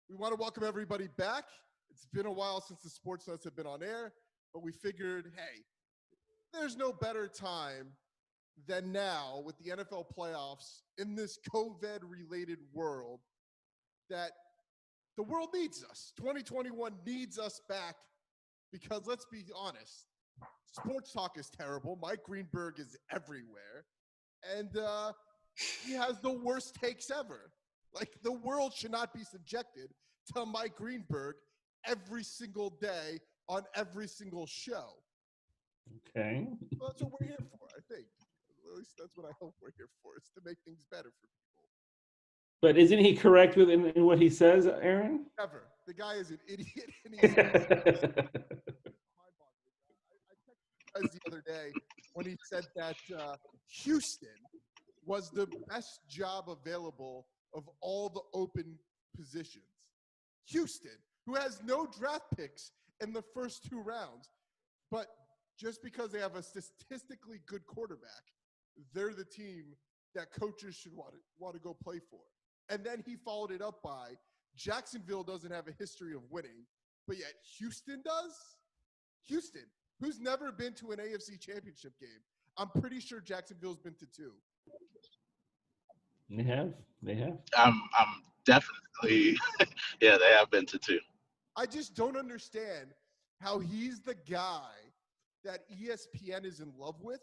We want to welcome everybody back. It's been a while since the Sports Nutz have been on air, but we figured, hey, there's no better time than now with the NFL playoffs in this COVID-related world that the world needs us. 2021 needs us back because let's be honest, sports talk is terrible. Mike Greenberg is everywhere, and he has the worst takes ever. Like, the world should not be subjected to Mike Greenberg every single day on every single show. Okay. Well, that's what we're here for, I think. At least that's what I hope we're here for, is to make things better for people. But isn't he correct in what he says, Aaron? Never. The guy is an idiot, and he's I checked the other day when he said that Houston was the best job available of all the open positions. Houston, who has no draft picks in the first two rounds, but just because they have a statistically good quarterback, they're the team that coaches should want to go play for. And then he followed it up by Jacksonville doesn't have a history of winning, but yet Houston does? Houston, who's never been to an AFC championship game. I'm pretty sure Jacksonville's been to two. They have. I'm definitely, yeah, they have been to two. I just don't understand how he's the guy that ESPN is in love with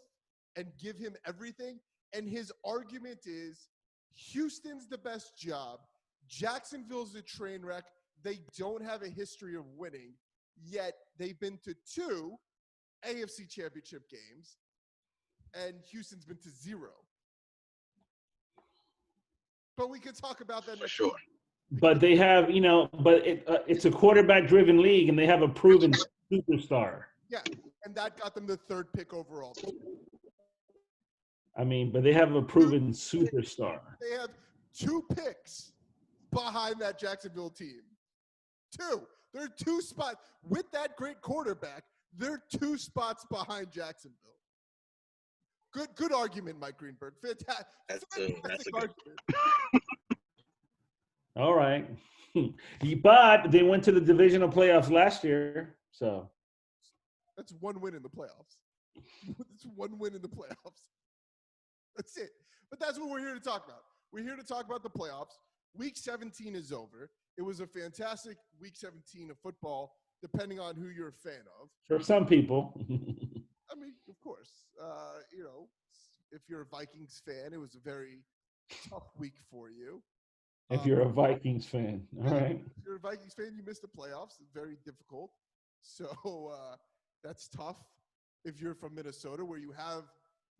and give him everything. And his argument is Houston's the best job. Jacksonville's a train wreck. They don't have a history of winning, yet they've been to two AFC championship games, and Houston's been to zero. But we could talk about that For sure. But they have, it's a quarterback-driven league, and they have a proven superstar. Yeah, and that got them the third pick overall. I mean, but they have a proven superstar. They have two picks behind that Jacksonville team. Two. They're two spots. With that great quarterback, they're two spots behind Jacksonville. Good argument, Mike Greenberg. Fantastic argument. All right. But they went to the divisional playoffs last year, so. That's one win in the playoffs. That's one win in the playoffs. That's it. But that's what we're here to talk about. We're here to talk about the playoffs. Week 17 is over. It was a fantastic Week 17 of football, depending on who you're a fan of. For some people. I mean, of course. If you're a Vikings fan, it was a very tough week for you. If you're a Vikings fan. All right. If you're a Vikings fan, you missed the playoffs. It's very difficult. So that's tough. If you're from Minnesota, where you have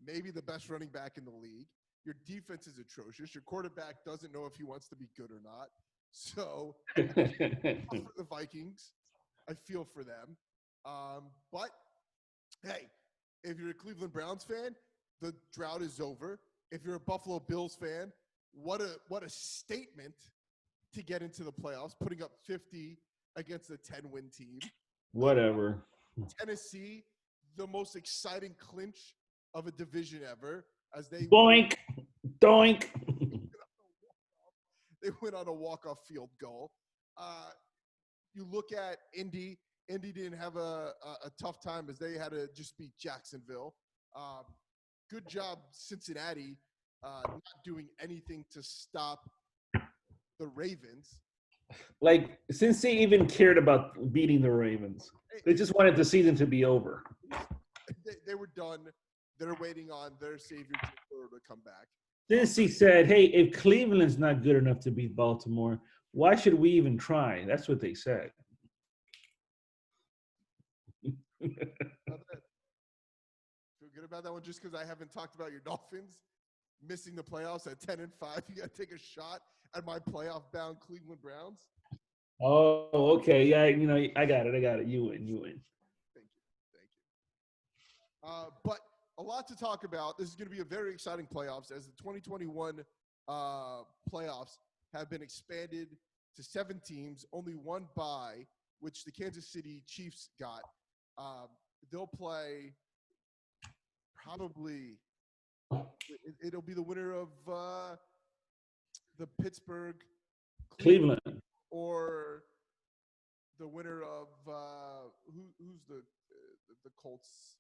maybe the best running back in the league, your defense is atrocious. Your quarterback doesn't know if he wants to be good or not. So for the Vikings, I feel for them. But hey, if you're a Cleveland Browns fan, the drought is over. If you're a Buffalo Bills fan, what a statement to get into the playoffs, putting up 50 against a 10-win team. Whatever. Tennessee, the most exciting clinch of a division ever, as they doink. They went on a walk-off field goal. You look at Indy. Indy didn't have a tough time as they had to just beat Jacksonville. Good job, Cincinnati, not doing anything to stop the Ravens. Like, since they even cared about beating the Ravens, they just wanted the season to be over. They were done. They're waiting on their savior to come back. Since he said, hey, if Cleveland's not good enough to beat Baltimore, why should we even try? That's what they said. Feel good about that one just because I haven't talked about your Dolphins missing the playoffs at 10-5. You got to take a shot at my playoff-bound Cleveland Browns. Oh, okay. Yeah, I got it. You win. Thank you. But a lot to talk about. This is going to be a very exciting playoffs as the 2021 playoffs have been expanded to 7 teams, only one bye, which the Kansas City Chiefs got. They'll play probably – it'll be the winner of the Pittsburgh Cleveland or the winner of who's the Colts?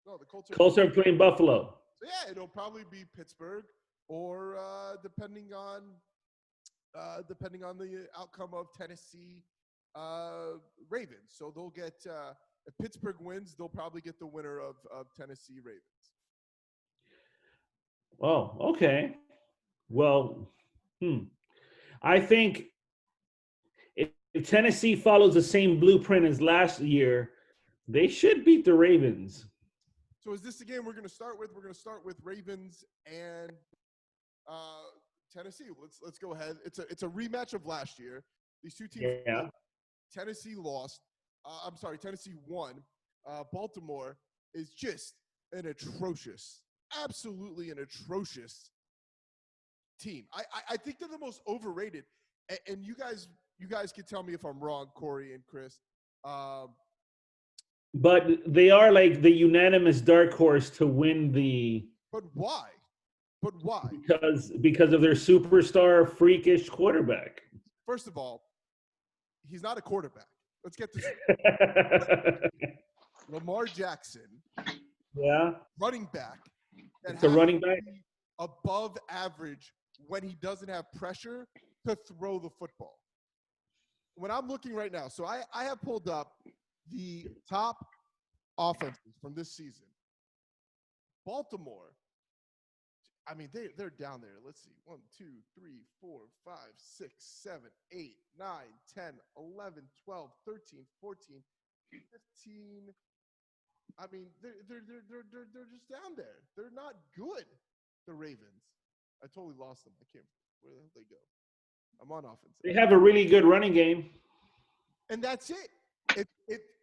No, the Colts are. Colts are playing Buffalo. So yeah, it'll probably be Pittsburgh, or depending on the outcome of Tennessee Ravens. So they'll get if Pittsburgh wins, they'll probably get the winner of Tennessee Ravens. Oh, okay. Well, I think if Tennessee follows the same blueprint as last year, they should beat the Ravens. So is this the game we're going to start with? We're going to start with Ravens and Tennessee. Let's go ahead. It's a rematch of last year. These two teams. Yeah. Tennessee lost. Tennessee won. Baltimore is just an atrocious, absolutely an atrocious team. I think they're the most overrated. And you guys can tell me if I'm wrong, Corey and Chris. But they are like the unanimous dark horse to win the. But why? Because of their superstar freakish quarterback. First of all, he's not a quarterback. Let's get this. Lamar Jackson. Yeah. Running back. It's a running back. Above average when he doesn't have pressure to throw the football. When I'm looking right now, so I have pulled up the top offenses from this season. Baltimore, I mean, they're down there. Let's see. 1, 2, 3, 4, 5, 6, 7, 8, 9, 10, 11, 12, 13, 14, 15. I mean, they're just down there. They're not good, the Ravens. I totally lost them. I can't. Where the hell did they go? I'm on offense. They have a really good running game. And that's it.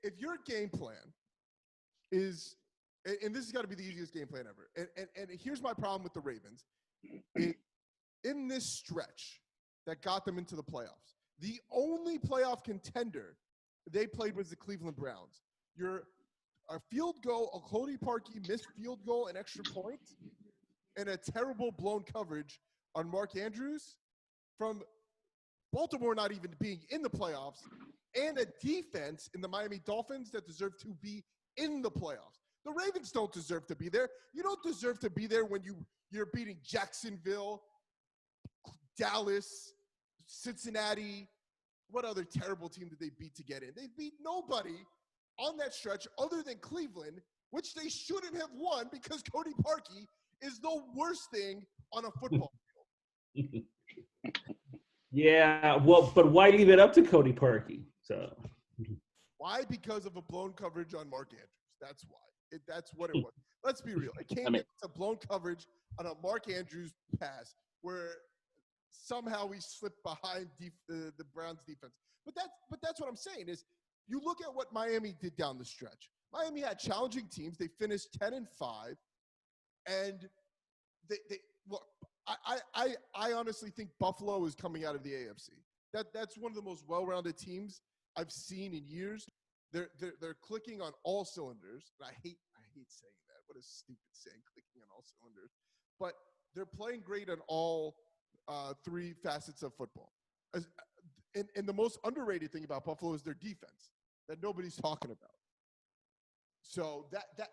If your game plan is, and this has got to be the easiest game plan ever. And here's my problem with the Ravens. In this stretch that got them into the playoffs, the only playoff contender they played was the Cleveland Browns. A field goal, a Cody Parkey missed field goal, an extra point, and a terrible blown coverage on Mark Andrews from Baltimore not even being in the playoffs, and a defense in the Miami Dolphins that deserve to be in the playoffs. The Ravens don't deserve to be there. You don't deserve to be there when you're beating Jacksonville, Dallas, Cincinnati. What other terrible team did they beat to get in? They beat nobody on that stretch other than Cleveland, which they shouldn't have won because Cody Parkey is the worst thing on a football field. Yeah, well, but why leave it up to Cody Parkey? So why? Because of a blown coverage on Mark Andrews. That's why. That's what it was. Let's be real. It came down to blown coverage on a Mark Andrews pass where somehow we slipped behind the Browns defense. But that's what I'm saying is you look at what Miami did down the stretch. Miami had challenging teams. They finished 10-5, and they look. I honestly think Buffalo is coming out of the AFC. That's one of the most well-rounded teams I've seen in years. They're clicking on all cylinders. And I hate saying that. What a stupid saying, clicking on all cylinders. But they're playing great on all three facets of football. And the most underrated thing about Buffalo is their defense that nobody's talking about. So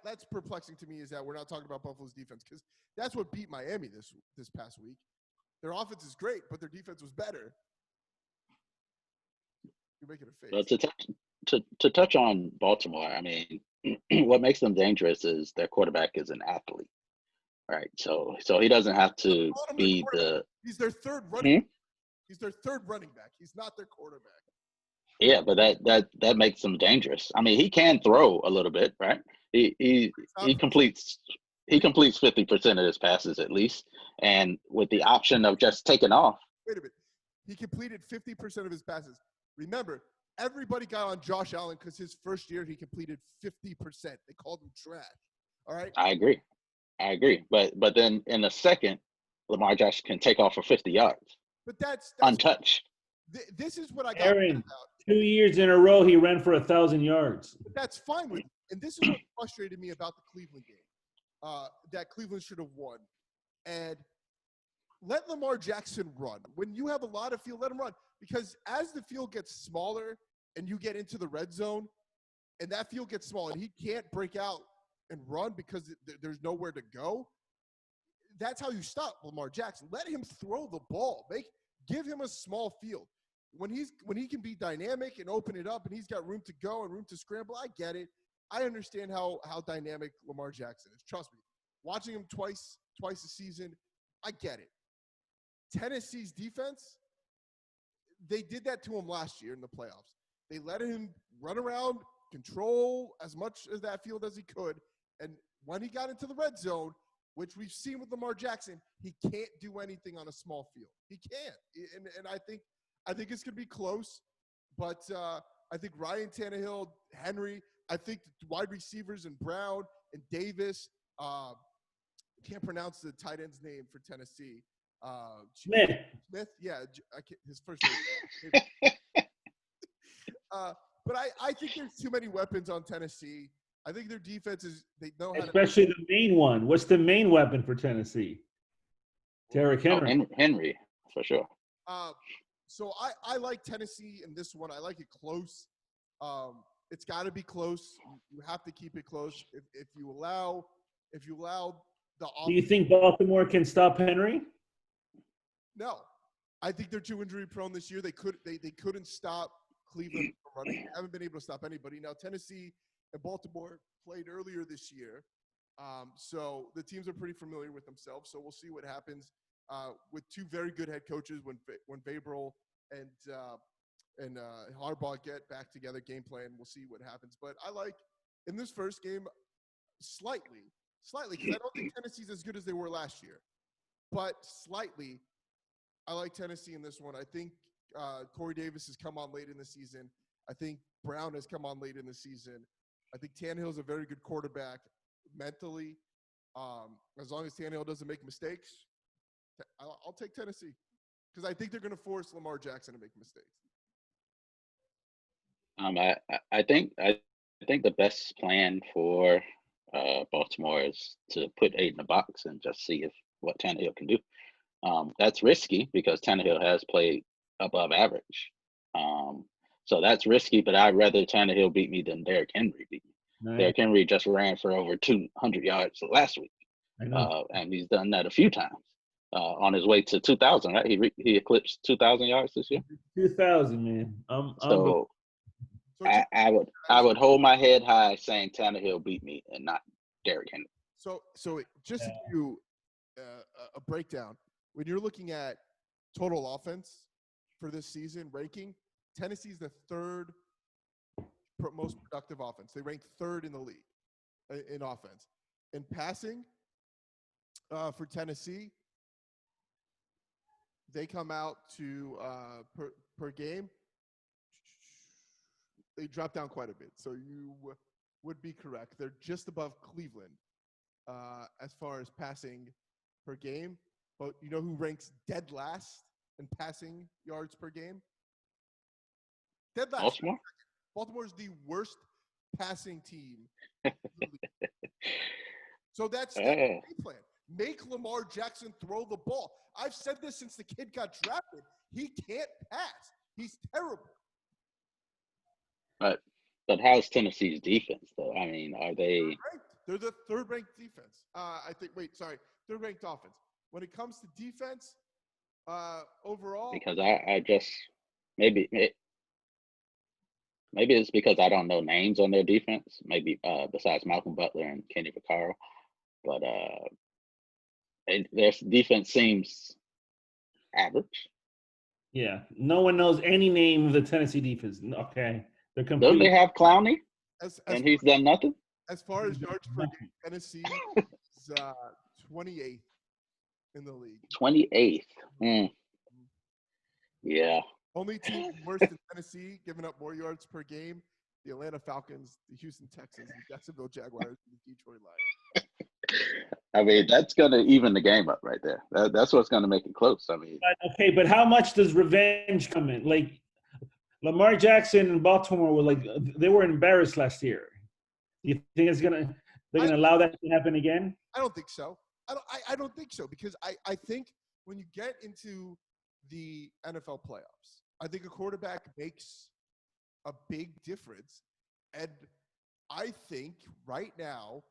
that's perplexing to me is that we're not talking about Buffalo's defense because that's what beat Miami this past week. Their offense is great, but their defense was better. You're making a face. So to touch on Baltimore, I mean, what makes them dangerous is their quarterback is an athlete, right? So he doesn't have to be He's their third running back. He's their third running back. He's not their quarterback. Yeah, but that makes him dangerous. I mean, he can throw a little bit, right? He completes 50% of his passes at least, and with the option of just taking off. Wait a minute, he completed 50% of his passes. Remember, everybody got on Josh Allen because his first year he completed 50%. They called him trash. All right. I agree. But then in the second, Lamar Jackson can take off for 50 yards. But that's untouched. This is what I got. Aaron, 2 years in a row, he ran for 1,000 yards. But that's fine with me. And this is what frustrated me about the Cleveland game, that Cleveland should have won. And let Lamar Jackson run. When you have a lot of field, let him run. Because as the field gets smaller and you get into the red zone, and that field gets small, and he can't break out and run because there's nowhere to go, that's how you stop Lamar Jackson. Let him throw the ball. Give him a small field. When he can be dynamic and open it up, and he's got room to go and room to scramble, I get it. I understand how dynamic Lamar Jackson is. Trust me. Watching him twice a season, I get it. Tennessee's defense, they did that to him last year in the playoffs. They let him run around, control as much of that field as he could, and when he got into the red zone, which we've seen with Lamar Jackson, he can't do anything on a small field. He can't. And I think it's going to be close, but I think Ryan Tannehill, Henry, I think the wide receivers and Brown and Davis, can't pronounce the tight end's name for Tennessee. Smith, yeah, his first name. But I think there's too many weapons on Tennessee. I think their defense they know how especially the main one. What's the main weapon for Tennessee? Derrick Henry. Oh, Henry, for sure. So I like Tennessee in this one. I like it close. It's got to be close. You have to keep it close. If you allow the offense. Do you think Baltimore can stop Henry? No, I think they're too injury prone this year. They couldn't stop Cleveland from running. They haven't been able to stop anybody. Now Tennessee and Baltimore played earlier this year, so the teams are pretty familiar with themselves. So we'll see what happens with two very good head coaches when Vrabel and Harbaugh get back together. Game plan. We'll see what happens. But I like in this first game slightly because I don't think Tennessee's as good as they were last year, but slightly. I like Tennessee in this one. I think Corey Davis has come on late in the season. I think Brown has come on late in the season. I think Tannehill is a very good quarterback mentally. As long as Tannehill doesn't make mistakes, I'll take Tennessee because I think they're going to force Lamar Jackson to make mistakes. I think the best plan for Baltimore is to put 8 in the box and just see what Tannehill can do. That's risky because Tannehill has played above average. So that's risky, but I'd rather Tannehill beat me than Derrick Henry beat me. Right. Derrick Henry just ran for over 200 yards last week. I know. And he's done that a few times on his way to 2,000, right? He eclipsed 2,000 yards this year. 2,000, man. So I would hold my head high saying Tannehill beat me and not Derrick Henry. So just to give you a breakdown, when you're looking at total offense for this season ranking, Tennessee's the third most productive offense. They rank third in the league in offense. In passing, for Tennessee, they come out to per game. They drop down quite a bit. So you would be correct. They're just above Cleveland as far as passing per game. But you know who ranks dead last in passing yards per game? Dead last. Baltimore? Baltimore's the worst passing team. So that's the game plan. Make Lamar Jackson throw the ball. I've said this since the kid got drafted. He can't pass. He's terrible. But how's Tennessee's defense, though? I mean, are they – They're the third-ranked defense. Third-ranked offense. When it comes to defense, overall – because I just – maybe it's because I don't know names on their defense, maybe besides Malcolm Butler and Kenny Vaccaro. But their defense seems average. Yeah. No one knows any name of the Tennessee defense. Okay. They're complete. Don't they have Clowney? And he's done nothing? As far as yards per game, Tennessee is 28th in the league. 28th. Yeah. Only team worse than Tennessee, giving up more yards per game, the Atlanta Falcons, the Houston Texans, the Jacksonville Jaguars, and the Detroit Lions. I mean, that's going to even the game up right there. That's what's going to make it close. I mean, okay, but how much does revenge come in? Like, Lamar Jackson and Baltimore were they were embarrassed last year. Do you think they're gonna allow that to happen again? I don't think so. I don't think so because I think when you get into the NFL playoffs, I think a quarterback makes a big difference. And I think right now,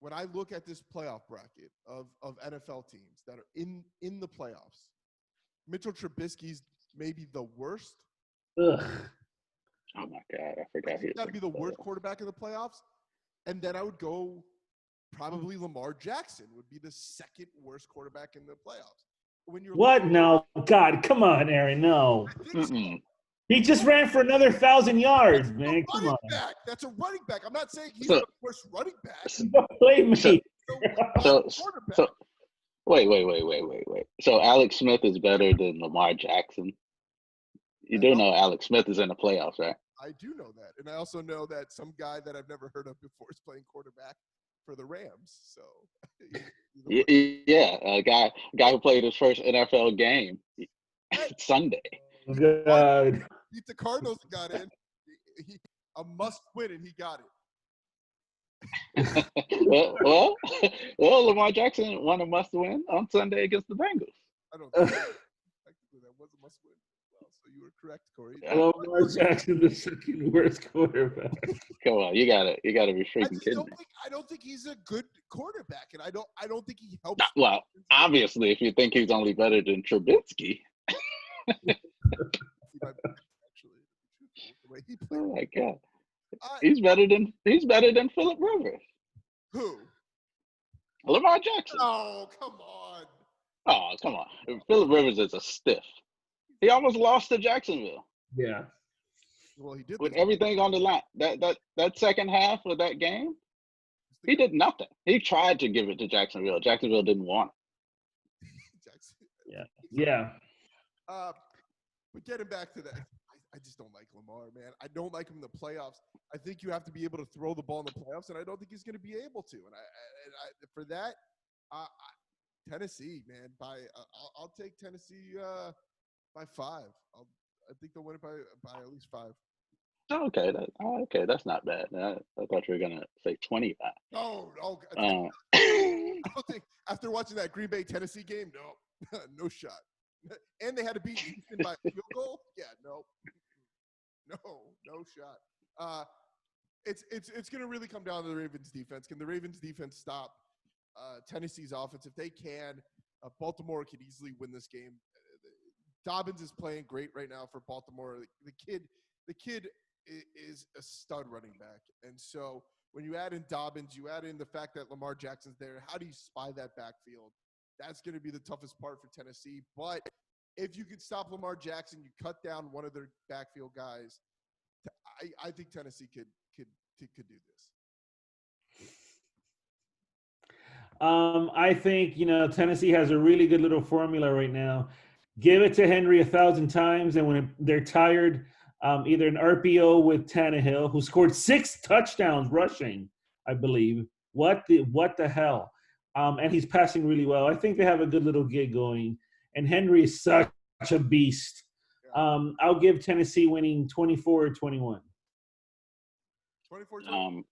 when I look at this playoff bracket of NFL teams that are in the playoffs, Mitchell Trubisky's maybe the worst. Ugh. Oh my God, I forgot. He's got to be the worst quarterback in the playoffs. And then I would go probably Lamar Jackson would be the second worst quarterback in the playoffs. When you're What? No. God, come on, Aaron. No. He just ran for another 1,000 yards, man. Come on. Back. That's a running back. I'm not saying he's So, the worst running back. Play me. So, wait. So Alex Smith is better than Lamar Jackson. You do know Alex Smith is in the playoffs, right? I do know that. And I also know that some guy that I've never heard of before is playing quarterback for the Rams. So yeah, a guy who played his first NFL game Sunday. God. Beat the Cardinals and got in. A must win, and he got it. well, Lamar Jackson won a must win on Sunday against the Bengals. I don't think technically that was a must win. Well, so you were correct, Corey. Lamar Jackson, the second worst quarterback. Come on, you gotta be freaking kidding me. I don't think he's a good quarterback, and I don't think he helps. Well, obviously, if you think he's only better than Trubisky. Oh my God, he's better than Phillip Rivers. Who? Lamar Jackson. Oh, come on. Oh, come on. Phillip Rivers is a stiff. He almost lost to Jacksonville. Yeah. Well, he did with everything on the line. That second half of that game, he did nothing. He tried to give it to Jacksonville. Jacksonville didn't want it. Yeah. But getting back to that, I just don't like Lamar, man. I don't like him in the playoffs. I think you have to be able to throw the ball in the playoffs, and I don't think he's going to be able to. And I for that, Tennessee, man. I'll take Tennessee by 5. I think they'll win it by at least 5. Okay, that's not bad. I thought you were gonna say 25. No. I don't think after watching that Green Bay Tennessee game, no shot. And they had to beat Houston by a field goal. Yeah, no shot. It's going to really come down to the Ravens defense. Can the Ravens defense stop Tennessee's offense? If they can, Baltimore could easily win this game. Dobbins is playing great right now for Baltimore. The kid is a stud running back, and so when you add in Dobbins, you add in the fact that Lamar Jackson's there. How do you spy that backfield? That's going to be the toughest part for Tennessee. But if you could stop Lamar Jackson, you cut down one of their backfield guys. I think Tennessee could do this. I think Tennessee has a really good little formula right now. Give it to Henry 1,000 times, and when they're tired, either an RPO with Tannehill, who scored 6 touchdowns rushing, I believe. What the hell? And he's passing really well. I think they have a good little gig going. And Henry is such a beast. I'll give Tennessee winning 24-21. 24-21.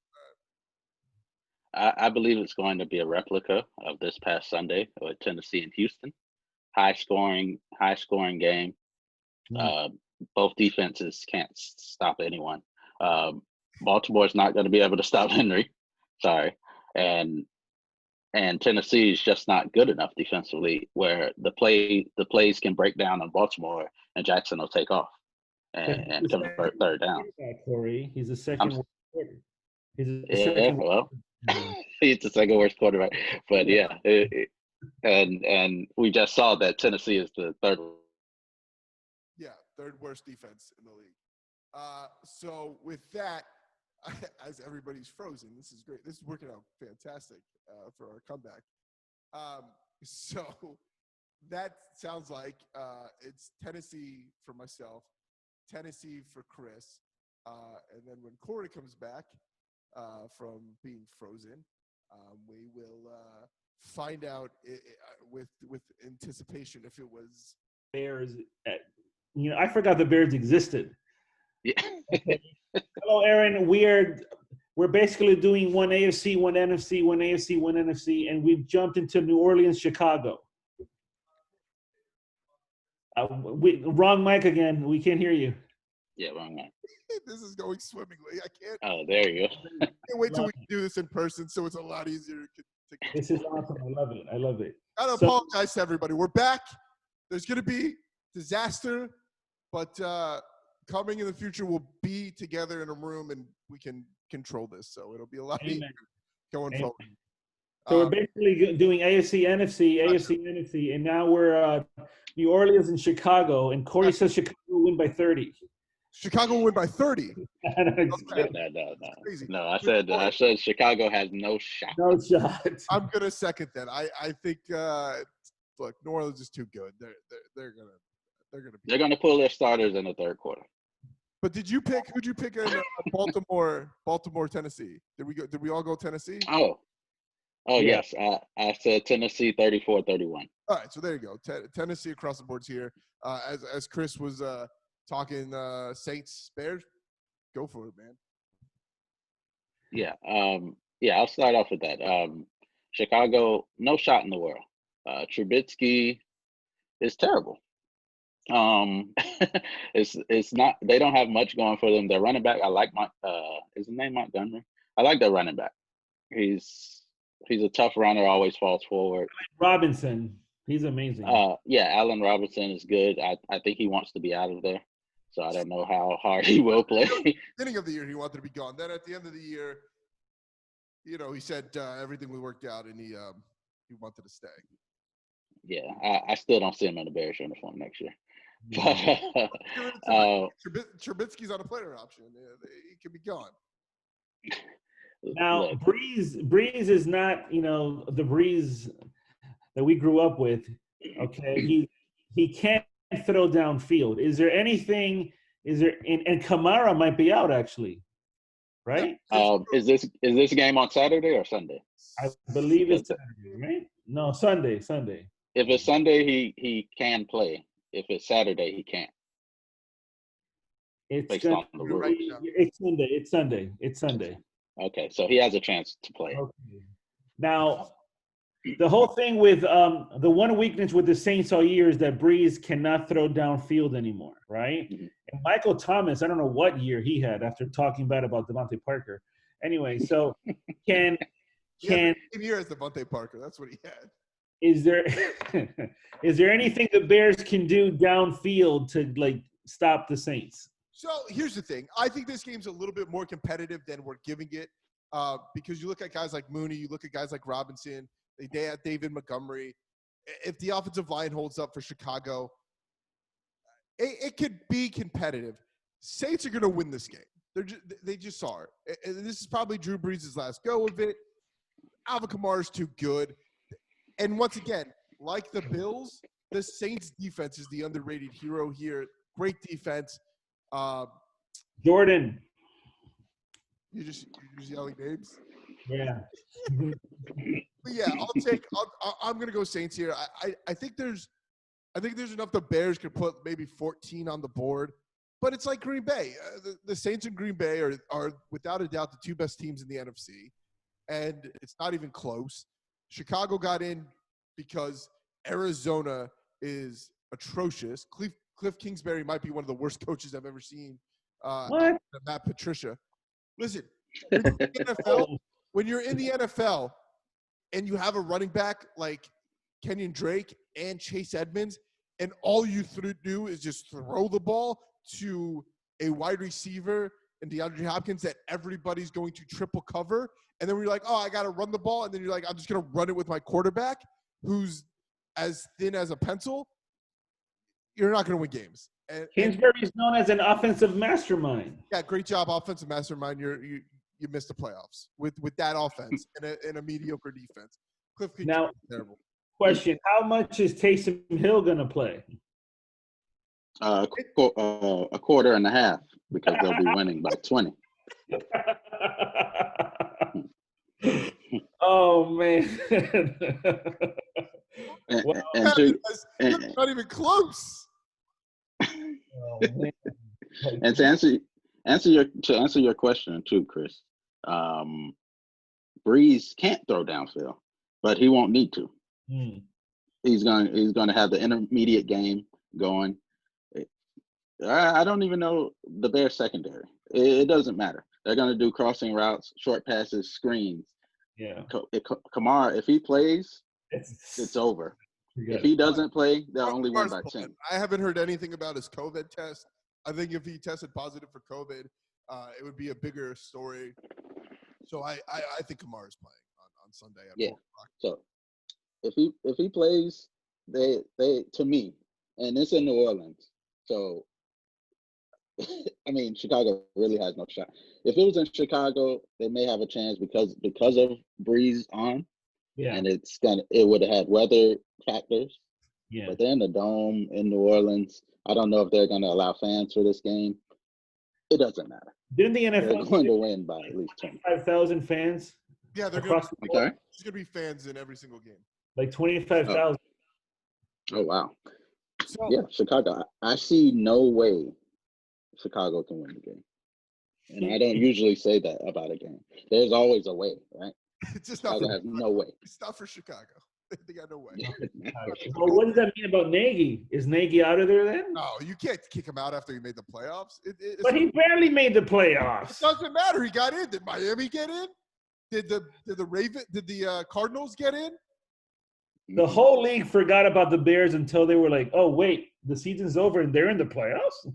I believe it's going to be a replica of this past Sunday with Tennessee and Houston. High scoring game. Both defenses can't stop anyone. Baltimore's not going to be able to stop Henry. Sorry. And Tennessee is just not good enough defensively where the plays can break down on Baltimore and Jackson will take off and convert third down. Corey, he's the second worst quarterback. He's the second worst quarterback. But yeah, and we just saw that Tennessee is the third. Yeah, third worst defense in the league. So with that, as everybody's frozen, this is great. This is working out fantastic for our comeback. So that sounds like it's Tennessee for myself, Tennessee for Chris, and then when Corey comes back from being frozen, we will find out with anticipation if it was Bears. I forgot the Bears existed. Yeah. Okay. Hello, Aaron. We're basically doing one AFC, one NFC, one AFC, one NFC, and we've jumped into New Orleans, Chicago. Wrong mic again. We can't hear you. Yeah, wrong one. This is going swimmingly. I can't. Oh, there you go. Can't wait till we do this in person, so it's a lot easier to This is awesome. I love it. I love it. gotta So- apologize to everybody. We're back. There's gonna be disaster, but coming in the future, we'll be together in a room and we can control this. So it'll be a lot easier going Amen. forward. So we're basically doing AFC, NFC, and now we're New Orleans and Chicago. And Corey says Chicago will win by 30. Chicago will win by 30. No, I said Chicago has no shot. No shot. I'm gonna second that. I think look, New Orleans is too good. They're gonna pull their starters in the third quarter. But who'd you pick in Baltimore, Tennessee? Did we all go Tennessee? Oh yes. I said Tennessee 34-31. All right, so there you go. Tennessee across the boards here. As Chris was talking Saints Bears, go for it, man. Yeah. I'll start off with that. Chicago, no shot in the world. Trubisky is terrible. It's not. They don't have much going for them. Their running back, I like is his name Montgomery? I like their running back. He's a tough runner, always falls forward. Robinson, he's amazing. Allen Robinson is good. I think he wants to be out of there. So I don't know how hard he will play. Beginning of the year, he wanted to be gone. Then at the end of the year, he said everything was worked out and he wanted to stay. Yeah, I still don't see him in the Bears uniform next year. Trubisky's on a player option. He could be gone. Now, Breeze is not, the Breeze that we grew up with. Okay, he can't throw downfield. Is there anything? And Kamara might be out actually, right? Is this game on Saturday or Sunday? I believe it's Saturday, right? No, Sunday. If it's Sunday, he can play. If it's Saturday, he can't. It's Sunday. Okay, so he has a chance to play. Okay. Now, the whole thing with the one weakness with the Saints all year is that Breeze cannot throw downfield anymore, right? Mm-hmm. And Michael Thomas, I don't know what year he had after talking bad about Devontae Parker. Anyway, so can same year as Devontae Parker? That's what he had. Is there anything the Bears can do downfield to stop the Saints? So here's the thing. I think this game's a little bit more competitive than we're giving it because you look at guys like Mooney, you look at guys like Robinson, they had David Montgomery. If the offensive line holds up for Chicago, it could be competitive. Saints are going to win this game. They just are. And this is probably Drew Brees' last go of it. Alvin Kamara's too good. And once again, like the Bills, the Saints defense is the underrated hero here. Great defense. Jordan. You're just yelling names? Yeah. But yeah, I'm gonna go Saints here. I think there's enough the Bears could put maybe 14 on the board, but it's like Green Bay. The Saints and Green Bay are without a doubt the two best teams in the NFC, and it's not even close. Chicago got in because Arizona is atrocious. Cliff Kingsbury might be one of the worst coaches I've ever seen. What? Matt Patricia. Listen, when you're in the NFL and you have a running back like Kenyon Drake and Chase Edmonds, and all you do is just throw the ball to a wide receiver and DeAndre Hopkins that everybody's going to triple cover, and then we're like, oh, I got to run the ball, and then you're like, I'm just going to run it with my quarterback who's as thin as a pencil, you're not going to win games. Kingsbury is known as an offensive mastermind. Yeah, great job, offensive mastermind. You missed the playoffs with that offense and a mediocre defense. Cliff Kingsbury is terrible. Question: how much is Taysom Hill going to play? A quarter and a half because they'll be winning by 20. Oh man! Not even close. Oh, man. And to answer your question too, Chris, Breeze can't throw downfield, but he won't need to. He's going to have the intermediate game going. I don't even know the Bears secondary. It doesn't matter. They're going to do crossing routes, short passes, screens. Yeah. Kamara, if he plays, it's over. If he doesn't play, they'll only win by 10. I haven't heard anything about his COVID test. I think if he tested positive for COVID, it would be a bigger story. So I think Kamara's playing on Sunday. Yeah. So if he plays, they to me, and it's in New Orleans. So I mean, Chicago really has no shot. If it was in Chicago, they may have a chance because of Bree's arm. Yeah. And it would have had weather factors. Yeah. But they're in the dome in New Orleans. I don't know if they're going to allow fans for this game. It doesn't matter. Didn't the NFL they're going to win by at least 25,000 fans? Yeah, they're across the board. There's going to be fans in every single game. Like 25,000. Oh wow. So, yeah, Chicago. I see no way Chicago can win the game. And I don't usually say that about a game. There's always a way, right? It's just Chicago has no way. It's not for Chicago. They got no way. Well, what does that mean about Nagy? Is Nagy out of there then? No, you can't kick him out after he made the playoffs. But he barely made the playoffs. It doesn't matter. He got in. Did Miami get in? Did the Cardinals get in? The whole league forgot about the Bears until they were like, oh, wait, the season's over and they're in the playoffs?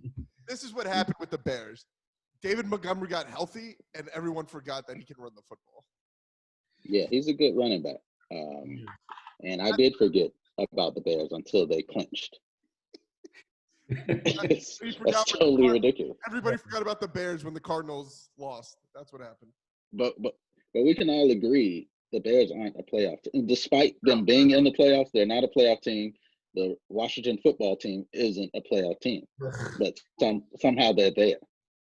This is what happened with the Bears. David Montgomery got healthy, and everyone forgot that he can run the football. Yeah, he's a good running back. And I did forget about the Bears until they clinched. That's totally ridiculous. Everybody forgot about the Bears when the Cardinals lost. That's what happened. But we can all agree the Bears aren't a playoff team. Despite them being in the playoffs, they're not a playoff team. The Washington football team isn't a playoff team. But somehow they're there.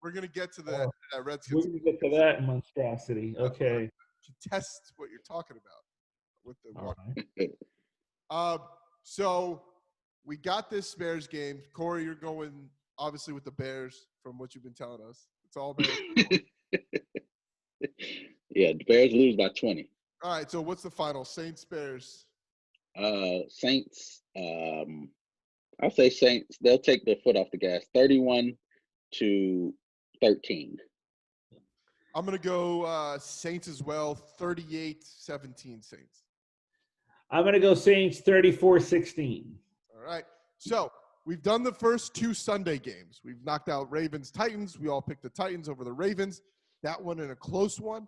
We're going to get to that Redskins. We're going to get to that monstrosity. Okay. To test what you're talking about with the All right. So we got this Bears game. Corey, you're going obviously with the Bears from what you've been telling us. It's all Bears. Yeah, the Bears lose by 20. All right, so what's the final? Saints, Bears. Saints. I'll say Saints. They'll take their foot off the gas. 31-13. I'm gonna go Saints as well. 38-17 Saints. I'm gonna go Saints 34-16. All right. So we've done the first two Sunday games. We've knocked out Ravens, Titans. We all picked the Titans over the Ravens. That one in a close one.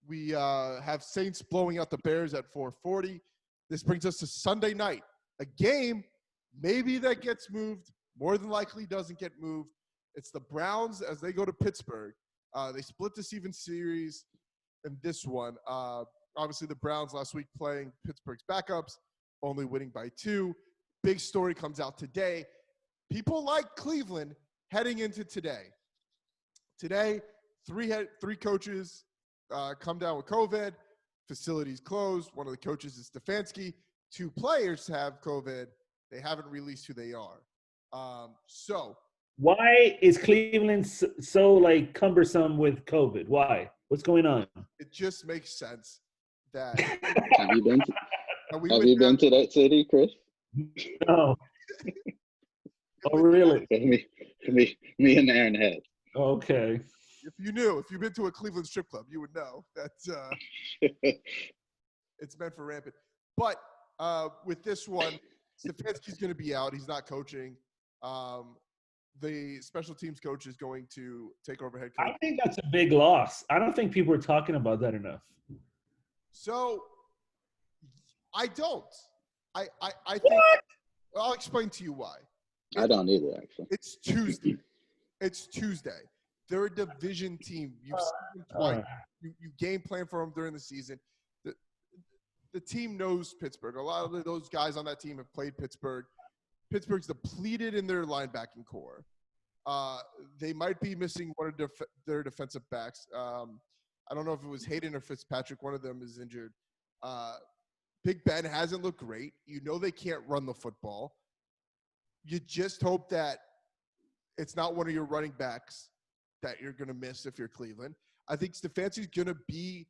We have Saints blowing out the Bears at 4:40. This brings us to Sunday night. A game maybe that gets moved. More than likely doesn't get moved. It's the Browns as they go to Pittsburgh. They split this even series in this one. Obviously, the Browns last week playing Pittsburgh's backups, only winning by 2. Big story comes out today. People like Cleveland heading into today. Today, three coaches come down with COVID. Facilities closed. One of the coaches is Stefanski. 2 players have COVID. They haven't released who they are. So why is Cleveland so like cumbersome with COVID? Why? What's going on? It just makes sense that. Have you been to that city, Chris? No. Oh, really? Me and Aaron have. Okay. If you've been to a Cleveland strip club, you would know that it's meant for rampant. But with this one, Stefanski's going to be out. He's not coaching. The special teams coach is going to take over head coach. I think that's a big loss. I don't think people are talking about that enough. So I don't. I think I'll explain to you why. I don't either, actually. It's Tuesday. They're a division team. You've seen them twice. You game plan for them during the season. The team knows Pittsburgh. A lot of those guys on that team have played Pittsburgh. Pittsburgh's depleted in their linebacking core. They might be missing one of their defensive backs. I don't know if it was Hayden or Fitzpatrick. One of them is injured. Big Ben hasn't looked great. You know they can't run the football. You just hope that it's not one of your running backs that you're going to miss if you're Cleveland. I think Stefanski's going to be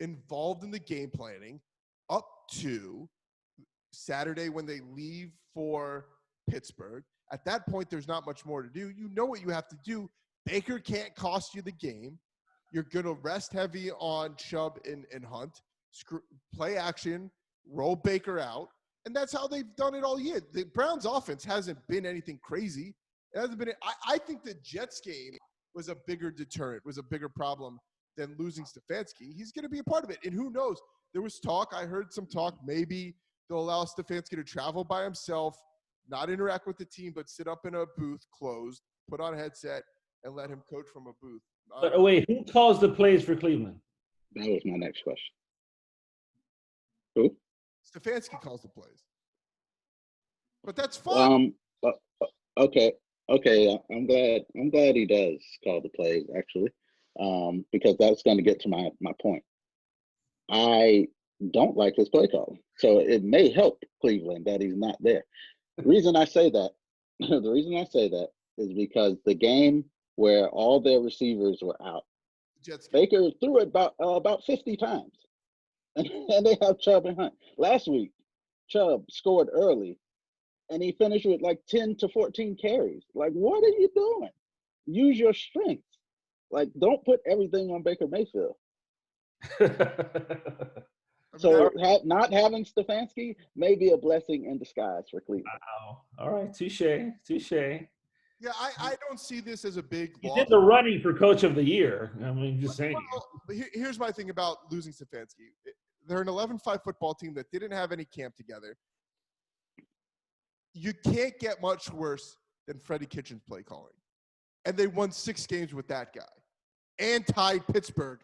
involved in the game planning up to Saturday when they leave for Pittsburgh. At that point, there's not much more to do. You know what you have to do. Baker can't cost you the game. You're going to rest heavy on Chubb and Hunt, play action, roll Baker out. And that's how they've done it all year. The Browns offense hasn't been anything crazy. It hasn't been. I think the Jets game was a bigger deterrent, was a bigger problem than losing Stefanski. He's going to be a part of it. And who knows? There was talk. I heard some talk. Maybe they'll allow Stefanski to travel by himself, not interact with the team, but sit up in a booth closed, put on a headset, and let him coach from a booth. But wait, who calls the plays for Cleveland? That was my next question. Who? Stefanski calls the plays. But that's fine. Okay. I'm glad he does call the plays, actually, because that's going to get to my point. I don't like his play calling, so it may help Cleveland that he's not there. The reason I say that is because the game where all their receivers were out, Baker threw it about 50 times, and they have Chubb and Hunt. Last week, Chubb scored early, and he finished with like 10 to 14 carries. Like, what are you doing? Use your strength. Like, don't put everything on Baker Mayfield. So not having Stefanski may be a blessing in disguise for Cleveland. Wow. All right, touche. Yeah, I don't see this as a big He loss. did the running for Coach of the Year. I mean, just saying. Well, here's my thing about losing Stefanski. They're an 11-5 football team that didn't have any camp together. You can't get much worse than Freddie Kitchens' play calling. And they won 6 games with that guy and tied Pittsburgh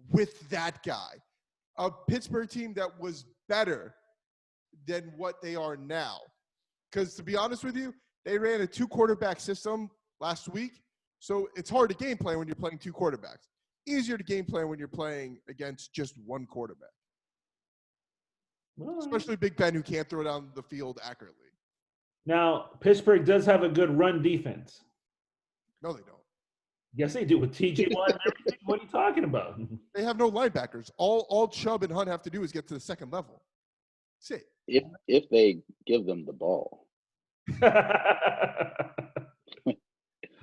with that guy. A Pittsburgh team that was better than what they are now. Because to be honest with you, they ran a 2-quarterback system last week. So it's hard to game plan when you're playing 2 quarterbacks. Easier to game plan when you're playing against just 1 quarterback. Well, especially Big Ben, who can't throw down the field accurately. Now, Pittsburgh does have a good run defense. No, they don't. Yes, they do with TJ Watt and everything. What are you talking about? They have no linebackers. All Chubb and Hunt have to do is get to the second level. That's it. If they give them the ball. All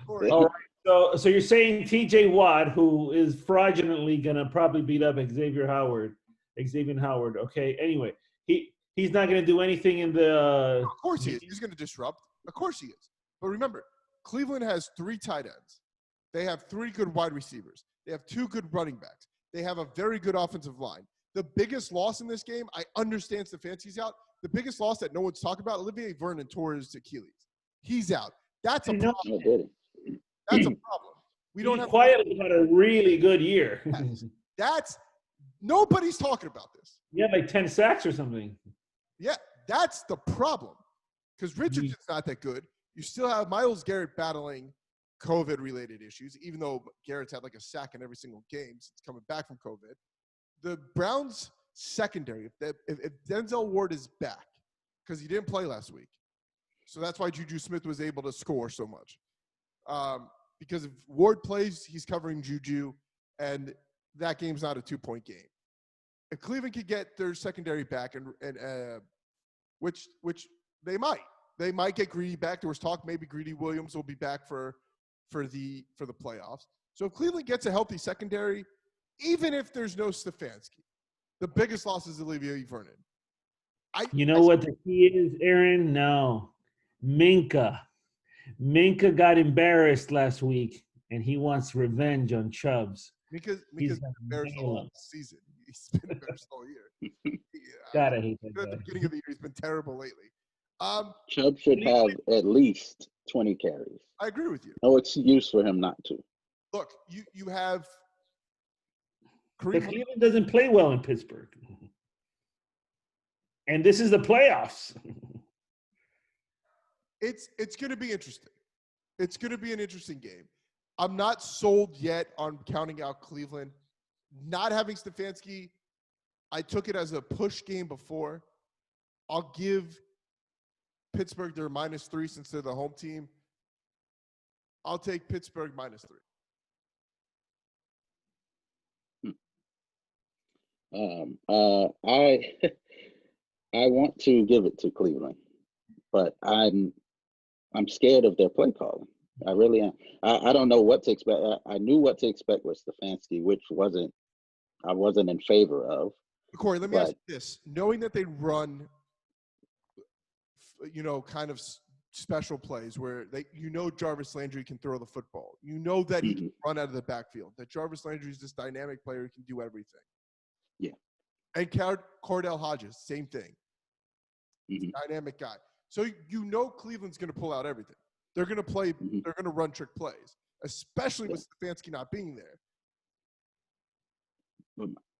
right. So you're saying TJ Watt, who is fraudulently gonna probably beat up Xavier Howard. Okay. Anyway, he's not gonna do anything in the. Of course he is. He's gonna disrupt. Of course he is. But remember, Cleveland has 3 tight ends. They have 3 good wide receivers. They have 2 good running backs. They have a very good offensive line. The biggest loss in this game, I understand Stefanski's out. The biggest loss that no one's talking about, Olivier Vernon tore his Achilles. He's out. That's a problem. That's a problem. We don't have quietly had a really good year. That's nobody's talking about this. You had like 10 sacks or something. Yeah, that's the problem. Because Richardson's not that good. You still have Myles Garrett battling COVID-related issues, even though Garrett's had like a sack in every single game since coming back from COVID. The Browns' secondary, if Denzel Ward is back, because he didn't play last week, so that's why Juju Smith was able to score so much. Because if Ward plays, he's covering Juju, and that game's not a 2-point game. If Cleveland could get their secondary back, and which they might get Greedy back. There was talk maybe Greedy Williams will be back for the playoffs. So if Cleveland gets a healthy secondary, even if there's no Stefanski, the biggest loss is Olivier Vernon. You know what the key is, Aaron? No. Minka. Minka got embarrassed last week, and he wants revenge on Chubbs. Because embarrassed all season. He's been embarrassed all year. God, I hate that guy. At the beginning of the year, he's been terrible lately. Chubb should have at least 20 carries. I agree with you. No excuse for him not to. Look, you have Cleveland doesn't play well in Pittsburgh. And this is the playoffs. It's going to be interesting. It's going to be an interesting game. I'm not sold yet on counting out Cleveland. Not having Stefanski, I took it as a push game before. I'll give Pittsburgh their -3 since they're the home team. I'll take Pittsburgh -3. I want to give it to Cleveland, but I'm I'm scared of their play calling. I really am. I don't know what to expect. I knew what to expect with Stefanski, which I wasn't in favor of. Corey, let me ask you this: knowing that they run, kind of special plays where Jarvis Landry can throw the football. You know that he can run out of the backfield. That Jarvis Landry is this dynamic player who can do everything. Yeah. And Cordell Hodges, same thing. Dynamic guy. So Cleveland's going to pull out everything. They're going to play. They're going to run trick plays, especially with Stefanski not being there.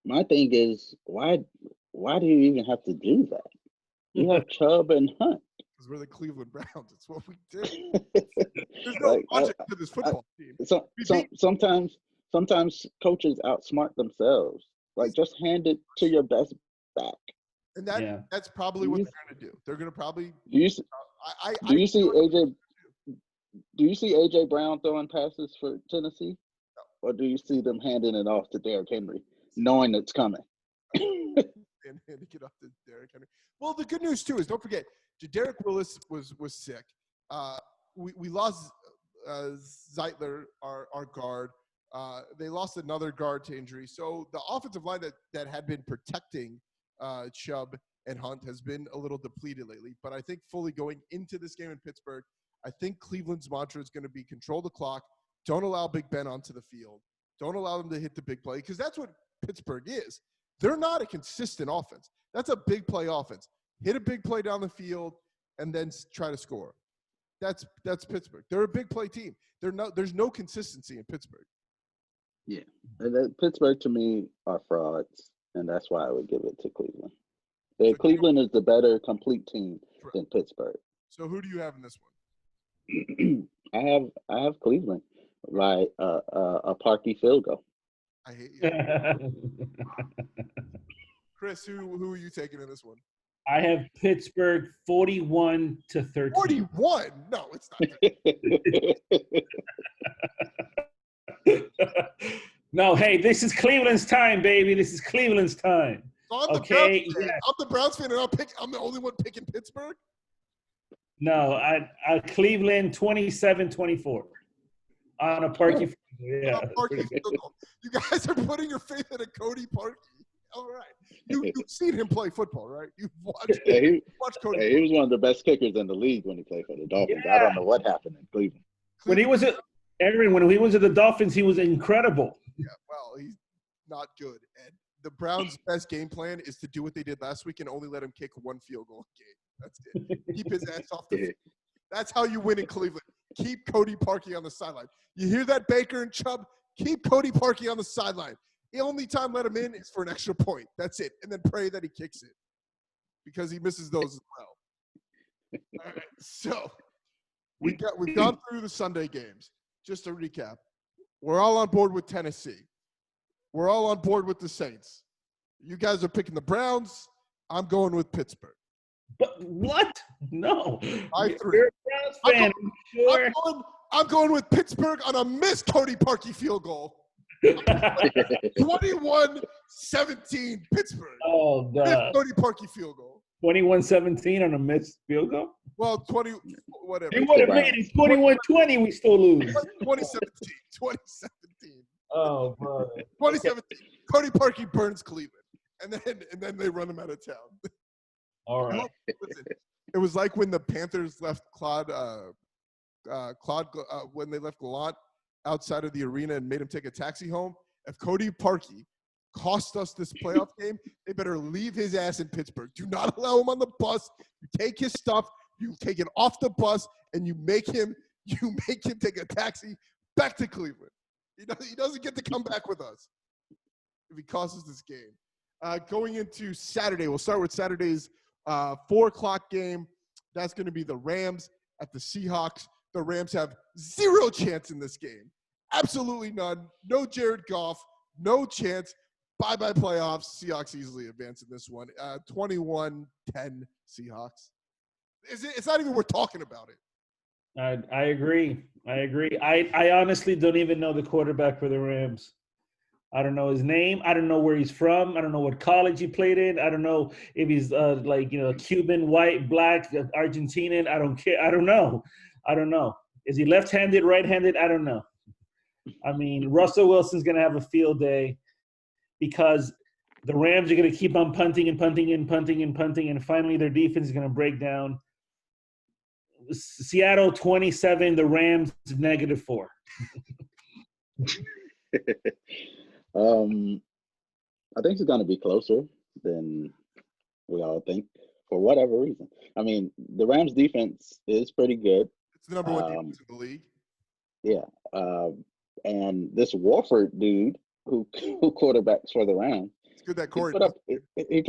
My thing is, why do you even have to do that? You have Chubb and Hunt. Because we're the Cleveland Browns. It's what we do. There's no logic to this football team. Sometimes coaches outsmart themselves. Like, just hand it to your best back. And that's probably what they're going to do. They're going to probably. Do you see AJ Brown throwing passes for Tennessee, or do you see them handing it off to Derrick Henry, knowing it's coming? And to get off to Derrick Henry. Well, the good news too is, don't forget, Jedarick Willis was sick. We lost Zeitler, our guard. They lost another guard to injury. So the offensive line that had been protecting Chubb and Hunt has been a little depleted lately. But I think fully going into this game in Pittsburgh, I think Cleveland's mantra is going to be control the clock, don't allow Big Ben onto the field, don't allow them to hit the big play, because that's what Pittsburgh is. They're not a consistent offense. That's a big play offense. Hit a big play down the field and then try to score. That's Pittsburgh. They're a big play team. There's no consistency in Pittsburgh. Yeah, and Pittsburgh to me are frauds, and that's why I would give it to Cleveland. Cleveland is the better complete team than Pittsburgh. So who do you have in this one? I have Cleveland by a Parkey field goal. I hate you. Chris, who are you taking in this one? I have Pittsburgh 41-13. 41? No, it's not. No, hey, this is Cleveland's time, baby. This is Cleveland's time. So I'm the Browns fan, and I'm the only one picking Pittsburgh? No, I Cleveland 27-24 on a Parkey. Yeah. You guys are putting your faith in a Cody Parkey. All right. You've seen him play football, right? You've watched Cody. He was one of the best kickers in the league when he played for the Dolphins. Yeah. I don't know what happened in Cleveland. When he was at the Dolphins, he was incredible. Yeah, well, he's not good. And the Browns' best game plan is to do what they did last week and only let him kick one field goal a game. That's it. Keep his ass off the field. That's how you win in Cleveland. Keep Cody Parkey on the sideline. You hear that, Baker and Chubb? Keep Cody Parkey on the sideline. The only time let him in is for an extra point. That's it. And then pray that he kicks it because he misses those as well. All right. So we've gone through the Sunday games. Just to recap, we're all on board with Tennessee. We're all on board with the Saints. You guys are picking the Browns. I'm going with Pittsburgh. But what? No. You're a Browns fan. I'm going with Pittsburgh on a missed Cody Parkey field goal. 21-17 Pittsburgh. Oh, God. Missed Cody Parkey field goal. 21-17 on a missed field goal? Well, 20, whatever. He would have made it 21-20, we still lose. 2017. Oh, brother. 2017. Cody Parkey burns Cleveland. And then they run him out of town. All right. Listen, it was like when the Panthers left when they left Gallant outside of the arena and made him take a taxi home. If Cody Parkey cost us this playoff game, they better leave his ass in Pittsburgh. Do not allow him on the bus. You take his stuff, you take it off the bus, and you make him take a taxi back to Cleveland. He doesn't get to come back with us if he costs us this game. Going into Saturday, we'll start with Saturday's 4:00 game. That's going to be the Rams at the Seahawks. The Rams have zero chance in this game. Absolutely none. No Jared Goff. No chance. Bye-bye playoffs. Seahawks easily advance in this one. 21-10 Seahawks. It's not even worth talking about it. I agree. I honestly don't even know the quarterback for the Rams. I don't know his name. I don't know where he's from. I don't know what college he played in. I don't know if he's Cuban, white, black, Argentinian. I don't care. I don't know. I don't know. Is he left-handed, right-handed? I don't know. I mean, Russell Wilson's going to have a field day because the Rams are going to keep on punting and punting and punting and punting, and finally their defense is going to break down. Seattle 27, the Rams -4. I think it's going to be closer than we all think for whatever reason. I mean, the Rams defense is pretty good. It's the number one defense in the league. Yeah. And this Wolford dude who quarterbacks for the Rams. It's good that He Corey put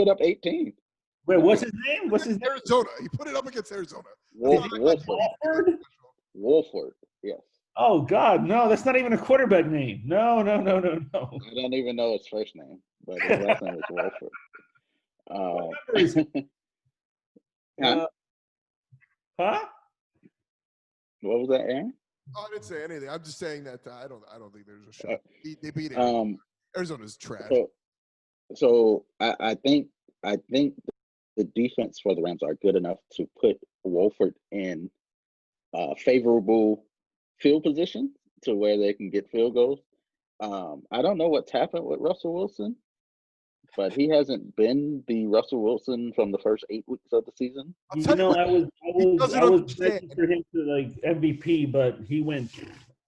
up 18. Wait, what's his name? What's his name? Arizona. He put it up against Arizona. Wolford. Wolford, yes. Oh, God, no, that's not even a quarterback name. No. I don't even know his first name, but his last name is Wolford. Huh? What was that, Aaron? Oh, I didn't say anything. I'm just saying that I don't think there's a shot. They beat it. Arizona's trash. So I think the defense for the Rams are good enough to put Wolford in favorable field position to where they can get field goals. I don't know what's happened with Russell Wilson, but he hasn't been the Russell Wilson from the first 8 weeks of the season. You know, I was betting for him to like MVP, but he went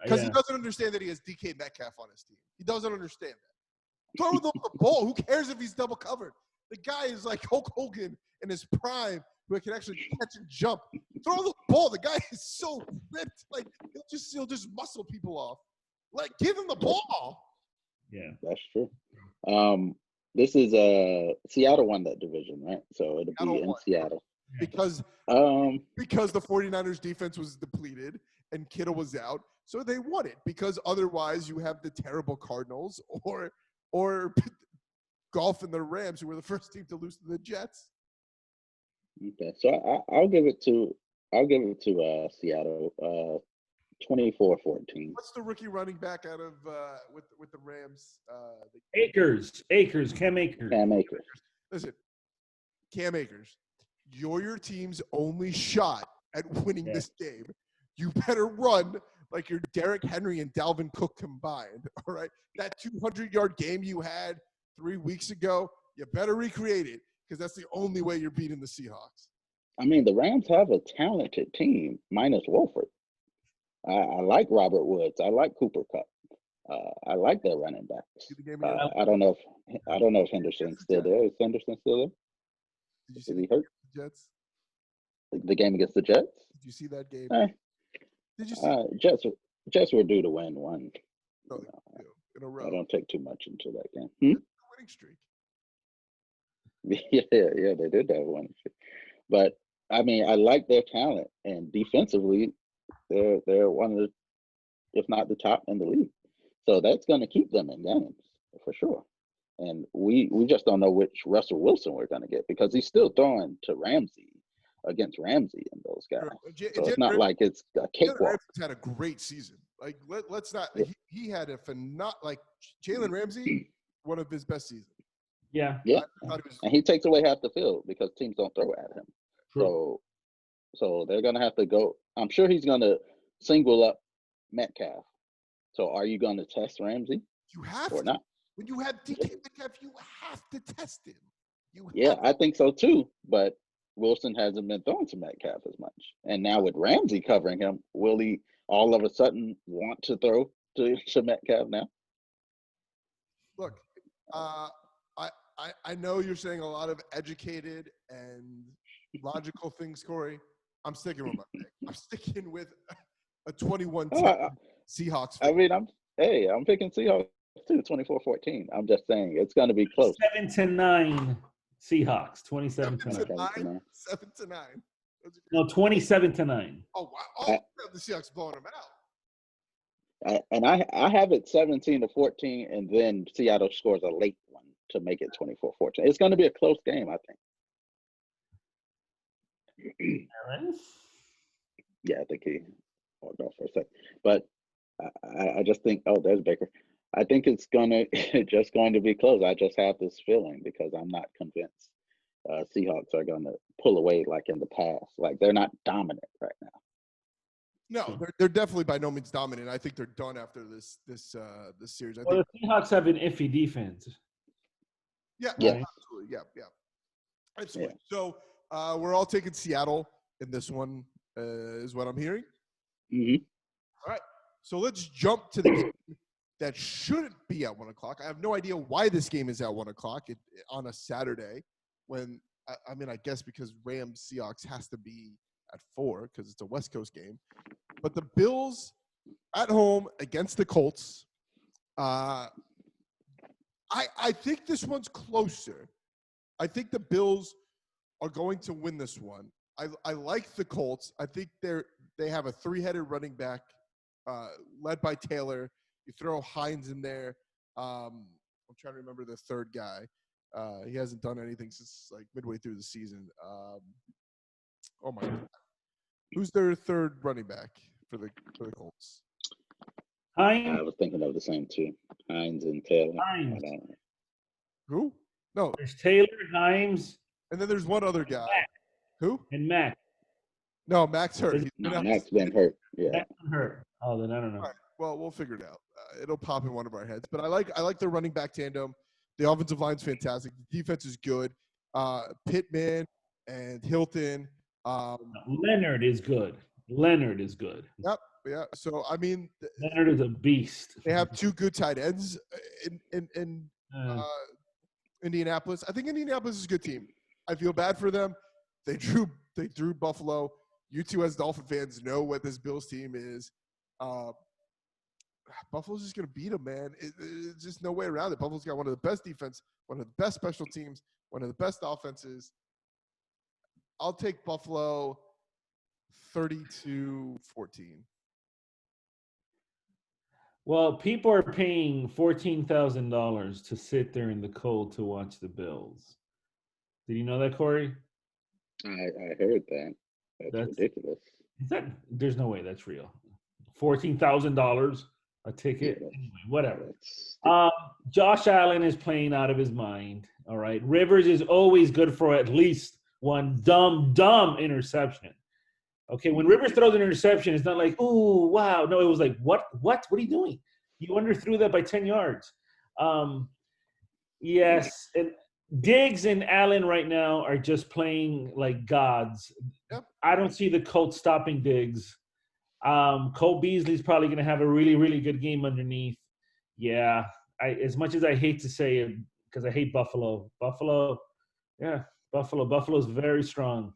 because he doesn't understand that he has DK Metcalf on his team. He doesn't understand that. Throw the ball. Who cares if he's double covered? The guy is like Hulk Hogan in his prime, who can actually catch and jump. Throw the ball. The guy is so ripped. Like he'll just muscle people off. Like give him the ball. Yeah, that's true. This is Seattle won that division, right? So it'll be in Seattle. Because the 49ers defense was depleted and Kittle was out. So they won it because otherwise you have the terrible Cardinals or Golf and the Rams, who were the first team to lose to the Jets. Okay, so I'll give it to Seattle, 24-14. What's the rookie running back out of with the Rams? Cam Akers. Listen, Cam Akers, you're your team's only shot at winning this game. You better run like you're Derrick Henry and Dalvin Cook combined. All right, that 200-yard game you had 3 weeks ago, you better recreate it because that's the only way you're beating the Seahawks. I mean, the Rams have a talented team minus Wolford. I like Robert Woods. I like Cooper Kupp. I like their running backs. I don't know if Henderson's still there. Is Henderson still there? Did you see he hurt? The Jets? The game against the Jets? Did you see that game? Did you see? Jets were due to win one. In a row. I don't take too much into that game. Winning streak. Yeah, they did have one. But I mean, I like their talent, and defensively, they're one of the, if not the top in the league. So that's going to keep them in games for sure. And we just don't know which Russell Wilson we're going to get because he's still throwing to Ramsey against Ramsey and those guys. So it's not like it's a cakewalk. Ramsey's had a great season. Like let's not. He had a Jalen Ramsey, one of his best seasons. Yeah. And he takes away half the field because teams don't throw at him. True. So they're going to have to go. I'm sure he's going to single up Metcalf. So are you going to test Ramsey? You have or to. Not? When you have DK Metcalf, you have to test him. I think so too. But Wilson hasn't been throwing to Metcalf as much. And now with Ramsey covering him, will he all of a sudden want to throw to Metcalf now? Look, I know you're saying a lot of educated and logical things, Corey. I'm sticking with my pick. I'm sticking with a 21-10 Seahawks. I mean, I'm picking Seahawks too, 24-14. I'm just saying it's going to be close. 7-9 Seahawks, 27-9. 7-9. No, 27-9. Oh wow! The Seahawks blowing them out. And I have it 17-14, and then Seattle scores a late one to make it 24-14. It's going to be a close game, I think. Yeah, I think I'll go for a sec. But I just think, there's Baker. I think it's just going to be close. I just have this feeling because I'm not convinced Seahawks are going to pull away like in the past. Like they're not dominant right now. No, they're definitely by no means dominant. I think they're done after this series. I Well, think. the Seahawks have an iffy defense. Yeah, Yeah. absolutely. Yeah. Absolutely. So we're all taking Seattle in this one, is what I'm hearing. Mm-hmm. All right. So let's jump to the game that shouldn't be at 1 o'clock. I have no idea why this game is at 1 o'clock on a Saturday when, I mean, I guess because Rams Seahawks has to be at 4 because it's a West Coast game. But the Bills at home against the Colts, I think this one's closer. I think the Bills are going to win this one. I like the Colts. I think they have a three-headed running back led by Taylor. You throw Hines in there. I'm trying to remember the third guy. He hasn't done anything since like midway through the season. Oh my God. Who's their third running back for the Colts? Hines. I was thinking of the same two, Hines and Taylor. Hines. Who? No. There's Taylor, Hines, And then there's one other guy. Who? and Mac. No, Max hurt. Max been hurt. Yeah. Mac hurt. Oh, then I don't know. All right. Well, we'll figure it out. It'll pop in one of our heads. But I like the running back tandem. The offensive line's fantastic. The defense is good. Pittman and Hilton. Leonard is good. Yep. Yeah. So I mean, Leonard is a beast. they have two good tight ends in Indianapolis. I think Indianapolis is a good team. I feel bad for them. They drew Buffalo. You two as Dolphin fans know what this Bills team is. Buffalo's just going to beat them, man. It's just no way around it. Buffalo's got one of the best defense, one of the best special teams, one of the best offenses. I'll take Buffalo 32-14. Well, people are paying $14,000 to sit there in the cold to watch the Bills. Did you know that, Corey? I heard that. That's ridiculous. There's no way that's real. $14,000 a ticket. Yeah, anyway, whatever. Josh Allen is playing out of his mind. All right. Rivers is always good for at least one dumb interception. Okay, when Rivers throws an interception, it's not like, ooh, wow. No, it was like, what? What are you doing? You underthrew that by 10 yards. Yes, and Diggs and Allen right now are just playing like gods. Yep. I don't see the Colts stopping Diggs. Cole Beasley's probably going to have a really, really good game underneath. Yeah, as much as I hate to say it, because I hate Buffalo. Buffalo's very strong.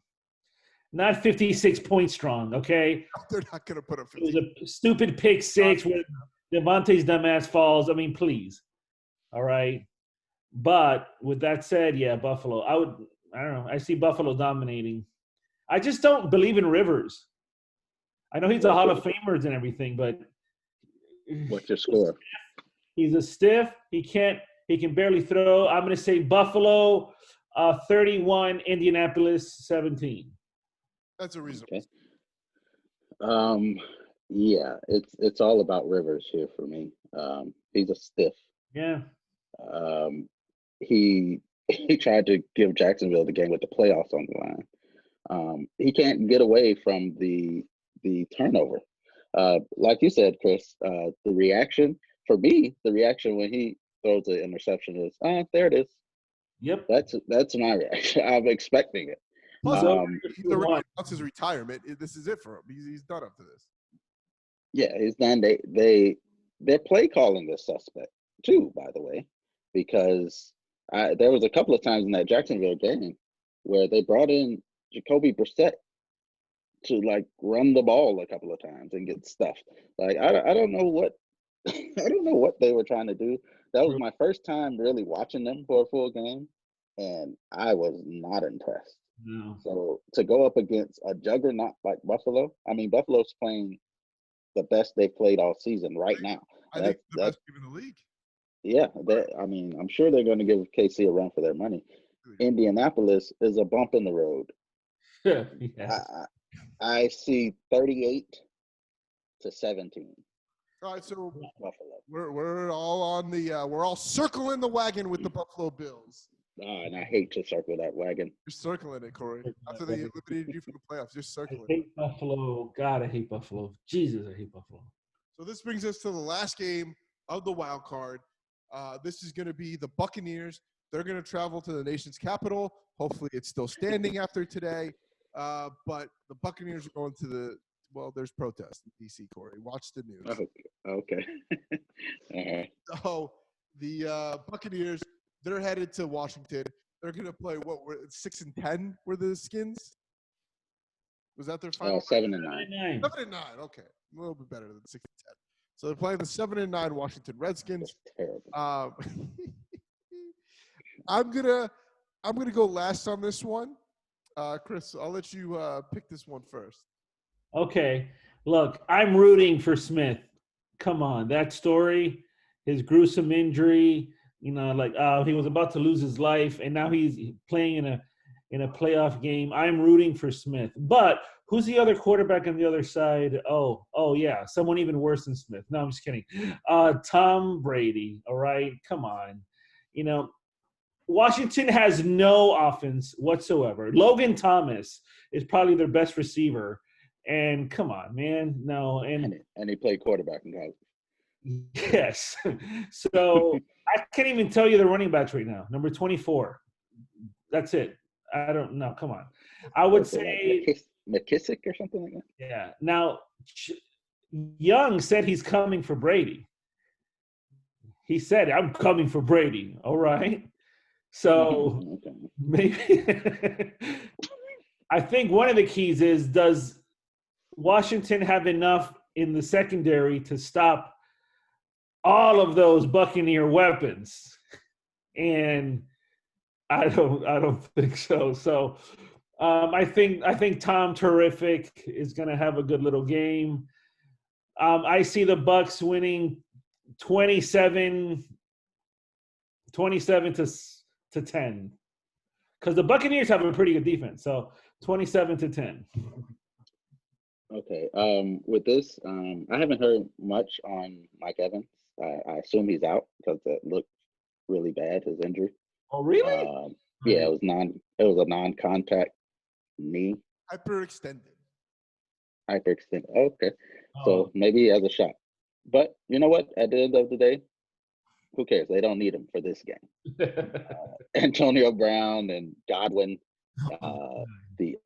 Not 56 points strong, okay? They're not going to put up 50. It was a stupid pick six where Devontae's dumbass falls. I mean, please. All right. But with that said, yeah, Buffalo. I don't know. I see Buffalo dominating. I just don't believe in Rivers. I know he's a Hall of Famer and everything, but what's your score? He's a stiff. He can barely throw. I'm going to say Buffalo 31, Indianapolis 17. That's a reasonable. Okay. Yeah, it's all about Rivers here for me. He's a stiff. Yeah. He tried to give Jacksonville the game with the playoffs on the line. He can't get away from the turnover. Like you said, Chris, the reaction for me, the reaction when he throws the interception is, there it is. Yep. That's my reaction. I'm expecting it. Plus, he's already announced his retirement. This is it for him. He's done after this. Yeah, he's done. They're play calling this suspect too, by the way, because there was a couple of times in that Jacksonville game where they brought in Jacoby Brissett to like run the ball a couple of times and get stuffed. Like I don't know what I don't know what they were trying to do. That was my first time really watching them for a full game, and I was not impressed. No. So to go up against a juggernaut like Buffalo, I mean, Buffalo's playing the best they've played all season right now. I think the best team in the league. Yeah, I mean, I'm sure they're going to give KC a run for their money. Indianapolis is a bump in the road. Yes. I see 38-17. All right, so Buffalo. we're all on the we're all circling the wagon with the Buffalo Bills. And I hate to circle that wagon. You're circling it, Corey. After they eliminated you from the playoffs, you're I circling it. hate Buffalo. God, I hate Buffalo. Jesus, I hate Buffalo. So this brings us to the last game of the wild card. This is going to be the Buccaneers. They're going to travel to the nation's capital. Hopefully it's still standing after today. But the Buccaneers are going to there's protests in D.C., Corey. Watch the news. Okay. All right. So the Buccaneers, they're headed to Washington. They're going to play 6-10 were the Skins? Was that their final? 7-9. 7-9. Okay, a little bit better than 6-10. So they're playing the 7-9 Washington Redskins. That's terrible. I'm gonna go last on this one. Chris, I'll let you pick this one first. Okay. Look, I'm rooting for Smith. Come on. That story, his gruesome injury, he was about to lose his life, and now he's playing in a playoff game. I'm rooting for Smith. But who's the other quarterback on the other side? Oh yeah, someone even worse than Smith. No, I'm just kidding. Tom Brady. All right, come on. Washington has no offense whatsoever. Logan Thomas is probably their best receiver. And come on, man. No. And he played quarterback in college. Yes. So I can't even tell you the running backs right now. Number 24. That's it. I don't know. Come on. I would say McKissick or something like that. Yeah. Now, Young said he's coming for Brady. He said, I'm coming for Brady. All right. So maybe I think one of the keys is, does Washington have enough in the secondary to stop all of those Buccaneer weapons? And I don't think so. So I think Tom Terrific is going to have a good little game. I see the Bucs winning 27 to 10, because the Buccaneers have a pretty good defense. So 27-10. Okay. With this, I haven't heard much on Mike Evans. I assume he's out because it looked really bad, his injury. Oh, really? Yeah, it was a non-contact knee. Hyperextended. Okay. So maybe he has a shot. But you know what? At the end of the day, who cares? They don't need him for this game. Antonio Brown and Godwin, the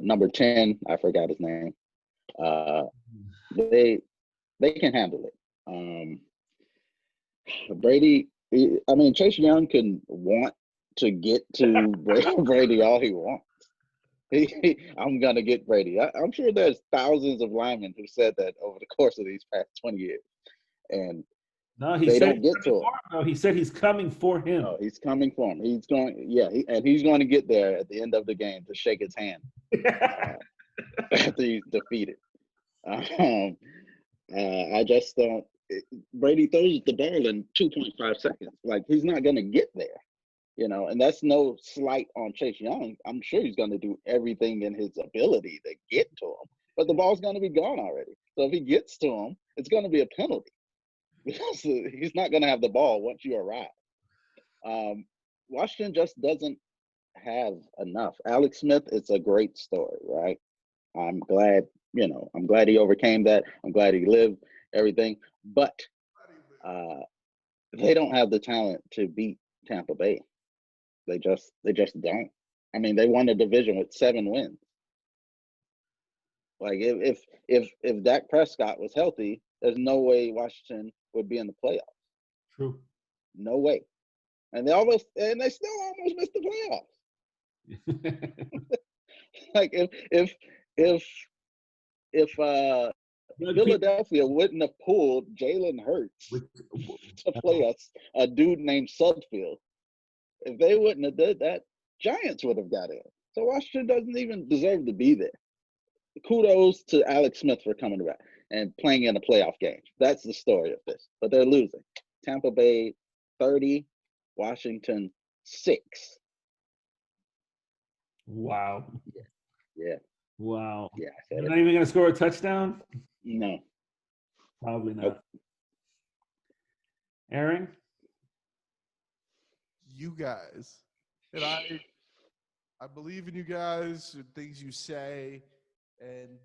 number 10, I forgot his name. They can handle it. Brady, Chase Young can want to get to Brady all he wants. I'm going to get Brady. I'm sure there's thousands of linemen who said that over the course of these past 20 years. And they don't get to him. No, he said he's coming for him. Oh, he's coming for him. He's going, he's going to get there at the end of the game to shake his hand after he's defeated. I just don't. Brady throws the ball in 2.5 seconds. Like, he's not going to get there, and that's no slight on Chase Young. I'm sure he's going to do everything in his ability to get to him, but the ball's going to be gone already. So if he gets to him, it's going to be a penalty because he's not going to have the ball once you arrive. Washington just doesn't have enough. Alex Smith, it's a great story, right? I'm glad he overcame that. I'm glad he lived everything, but they don't have the talent to beat Tampa Bay. They just don't. They won the division with 7 wins. Like, if Dak Prescott was healthy, there's no way Washington would be in the playoffs. True. No way. And they still almost missed the playoffs. Like, if Philadelphia wouldn't have pulled Jalen Hurts to play us, a dude named Sudfeld, if they wouldn't have did that, Giants would have got in. So Washington doesn't even deserve to be there. Kudos to Alex Smith for coming back and playing in a playoff game. That's the story of this. But they're losing. Tampa Bay 30, Washington 6. Wow. Yeah. Wow. Yeah. You're not even going to score a touchdown? No. Probably not. Nope. Aaron? You guys And I believe in you guys, and things you say, and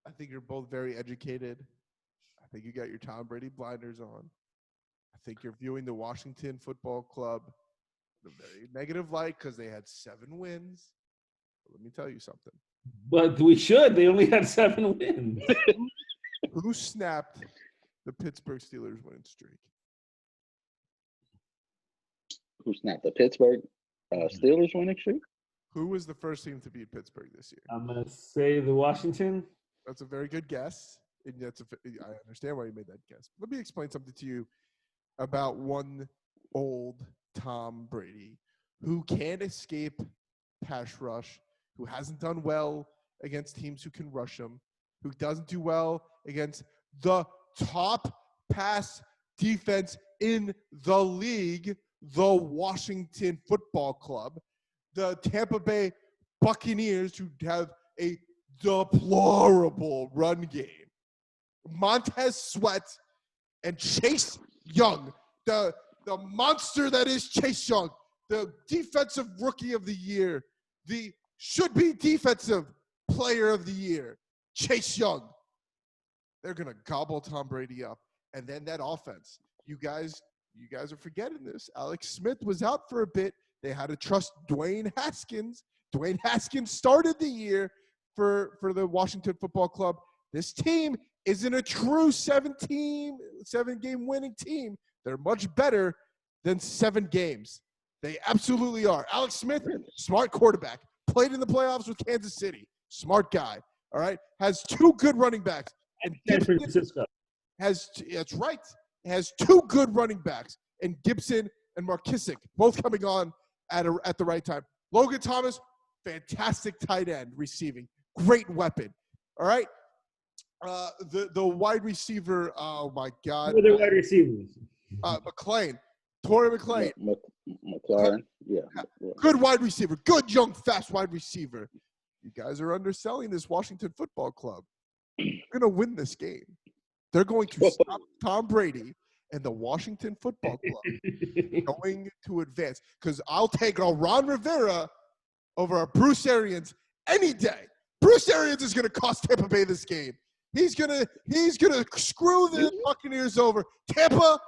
I think you're both very educated. I think you got your Tom Brady blinders on. I think you're viewing the Washington Football Club in a very negative light because they had 7 wins. But let me tell you something. But we should. They only had 7 wins. Who snapped the Pittsburgh Steelers winning streak? Who snapped the Pittsburgh Steelers winning streak? Who was the first team to beat Pittsburgh this year? I'm going to say the Washington. That's a very good guess. And I understand why you made that guess. Let me explain something to you about one old Tom Brady who can't escape pass rush, who hasn't done well against teams who can rush him, who doesn't do well against the top pass defense in the league, the Washington Football Club, the Tampa Bay Buccaneers, who have a deplorable run game. Montez Sweat and Chase Young, the monster that is Chase Young, the defensive rookie of the year, the should-be defensive player of the year, Chase Young. They're going to gobble Tom Brady up. And then that offense, you guys are forgetting this. Alex Smith was out for a bit. They had to trust Dwayne Haskins. Dwayne Haskins started the year for the Washington Football Club. This team isn't a true 7-game winning team. They're much better than 7 games. They absolutely are. Alex Smith, smart quarterback, played in the playoffs with Kansas City. Smart guy, all right? Has 2 good running backs. And San Francisco. That's right. Has 2 good running backs. And Gibson and McKissick both coming on at the right time. Logan Thomas, fantastic tight end receiving. Great weapon. All right? The wide receiver, oh, my God. Who are the wide receivers? McLean. Torrey McLean. McLaren, yeah. Good wide receiver. Good, young, fast wide receiver. You guys are underselling this Washington Football Club. They're going to win this game. They're going to stop Tom Brady and the Washington Football Club going to advance. Because I'll take a Ron Rivera over a Bruce Arians any day. Bruce Arians is going to cost Tampa Bay this game. He's gonna screw the Buccaneers over. Tampa,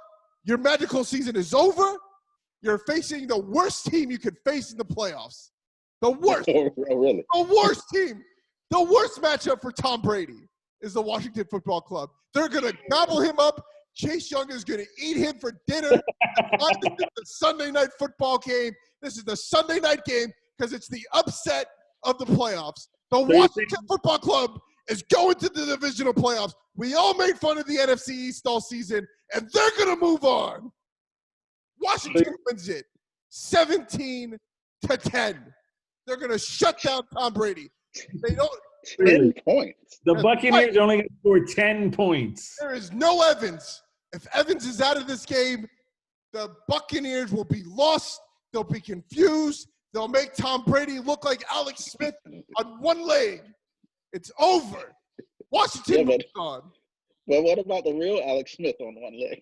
your magical season is over. You're facing the worst team you could face in the playoffs. The worst. Oh, really? The worst team. The worst matchup for Tom Brady is the Washington Football Club. They're going to gobble him up. Chase Young is going to eat him for dinner. This is the Sunday night football game. This is the Sunday night game because it's the upset of the playoffs. The Washington Football Club is going to the divisional playoffs. We all made fun of the NFC East all season, and they're going to move on. Washington wins it 17-10. They're going to shut down Tom Brady. They don't. 10 points. The Buccaneers are only going to score 10 points. There is no Evans. If Evans is out of this game, the Buccaneers will be lost. They'll be confused. They'll make Tom Brady look like Alex Smith on one leg. It's over. Washington moves on. But what about the real Alex Smith on one leg?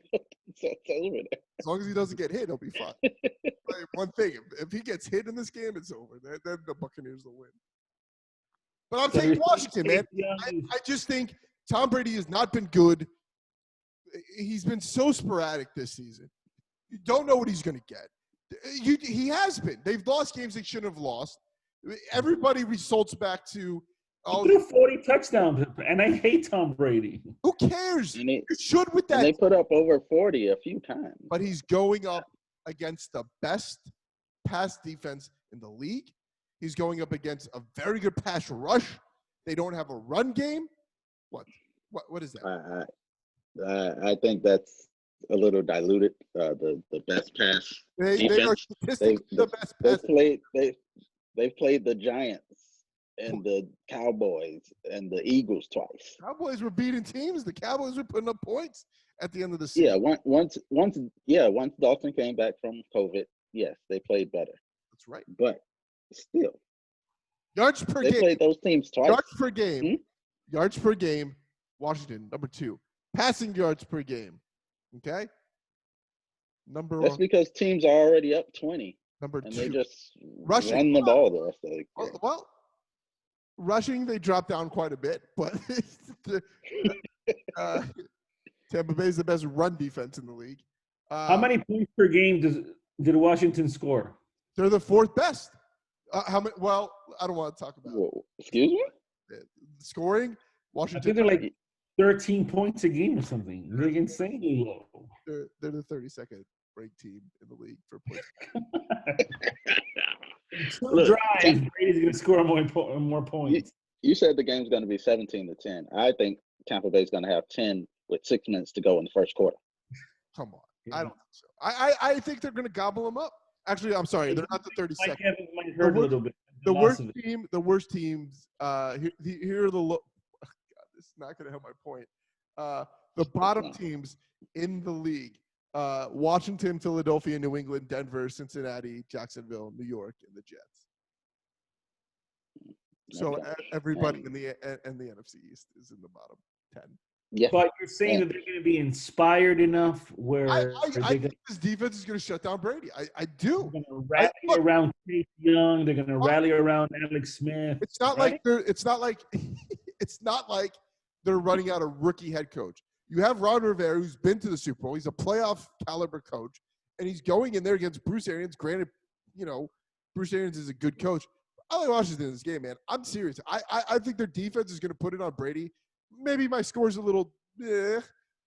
So it's over there. As long as he doesn't get hit, he'll be fine. But one thing, if he gets hit in this game, it's over. Then the Buccaneers will win. But I'm taking Washington, man. I just think Tom Brady has not been good. He's been so sporadic this season. You don't know what he's going to get. He has been. They've lost games they shouldn't have lost. Everybody results back to He threw 40 touchdowns, and I hate Tom Brady. Who cares? You should with that. And they put up over 40 a few times. But he's going up against the best pass defense in the league. He's going up against a very good pass rush. They don't have a run game. What is that? I think that's a little diluted. The best pass defense. They are statistically the best pass. They've played the Giants and the Cowboys and the Eagles twice. Cowboys were beating teams. The Cowboys were putting up points at the end of the season. Yeah, once Dalton came back from COVID, yes, they played better. That's right. But still, yards per game. They played those teams twice. Yards per game. Yards per game. Washington, number 2. Passing yards per game. Okay? That's because teams are already up 20. Number And 2. they just Rushing. run the ball the rest of the game. Well, rushing, they dropped down quite a bit, but Tampa Bay is the best run defense in the league. How many points per game did Washington score? They're the 4th best. How many? Well, I don't want to talk about Whoa, excuse me? scoring. I Washington. think they're like 13 points a game or something. They're insanely low. They're the 32nd ranked team in the league for points. Two Look, drives, Brady's going to score more points. You said the game's going to be 17-10. I think Tampa Bay's going to have 10 with 6 minutes to go in the first quarter. Come on. I don't think so. I think they're going to gobble them up. Actually, I'm sorry. They're not the 32nd. Might hurt a little bit. The worst teams. Here are the low. Oh, God, this is not going to help my point. The bottom teams in the league: Washington, Philadelphia, New England, Denver, Cincinnati, Jacksonville, New York, and the Jets. So everybody in the NFC East is in the bottom 10. Yeah. But you're saying that they're going to be inspired enough where I think this defense is going to shut down Brady. I do. They're going to rally around Chase Young. They're going to rally around Alex Smith. It's not like it's not like they're running out a rookie head coach. You have Ron Rivera, who's been to the Super Bowl. He's a playoff caliber coach, and he's going in there against Bruce Arians. Granted, Bruce Arians is a good coach. I like Washington in this game, man. I'm serious. I think their defense is going to put it on Brady. Maybe my score's a little,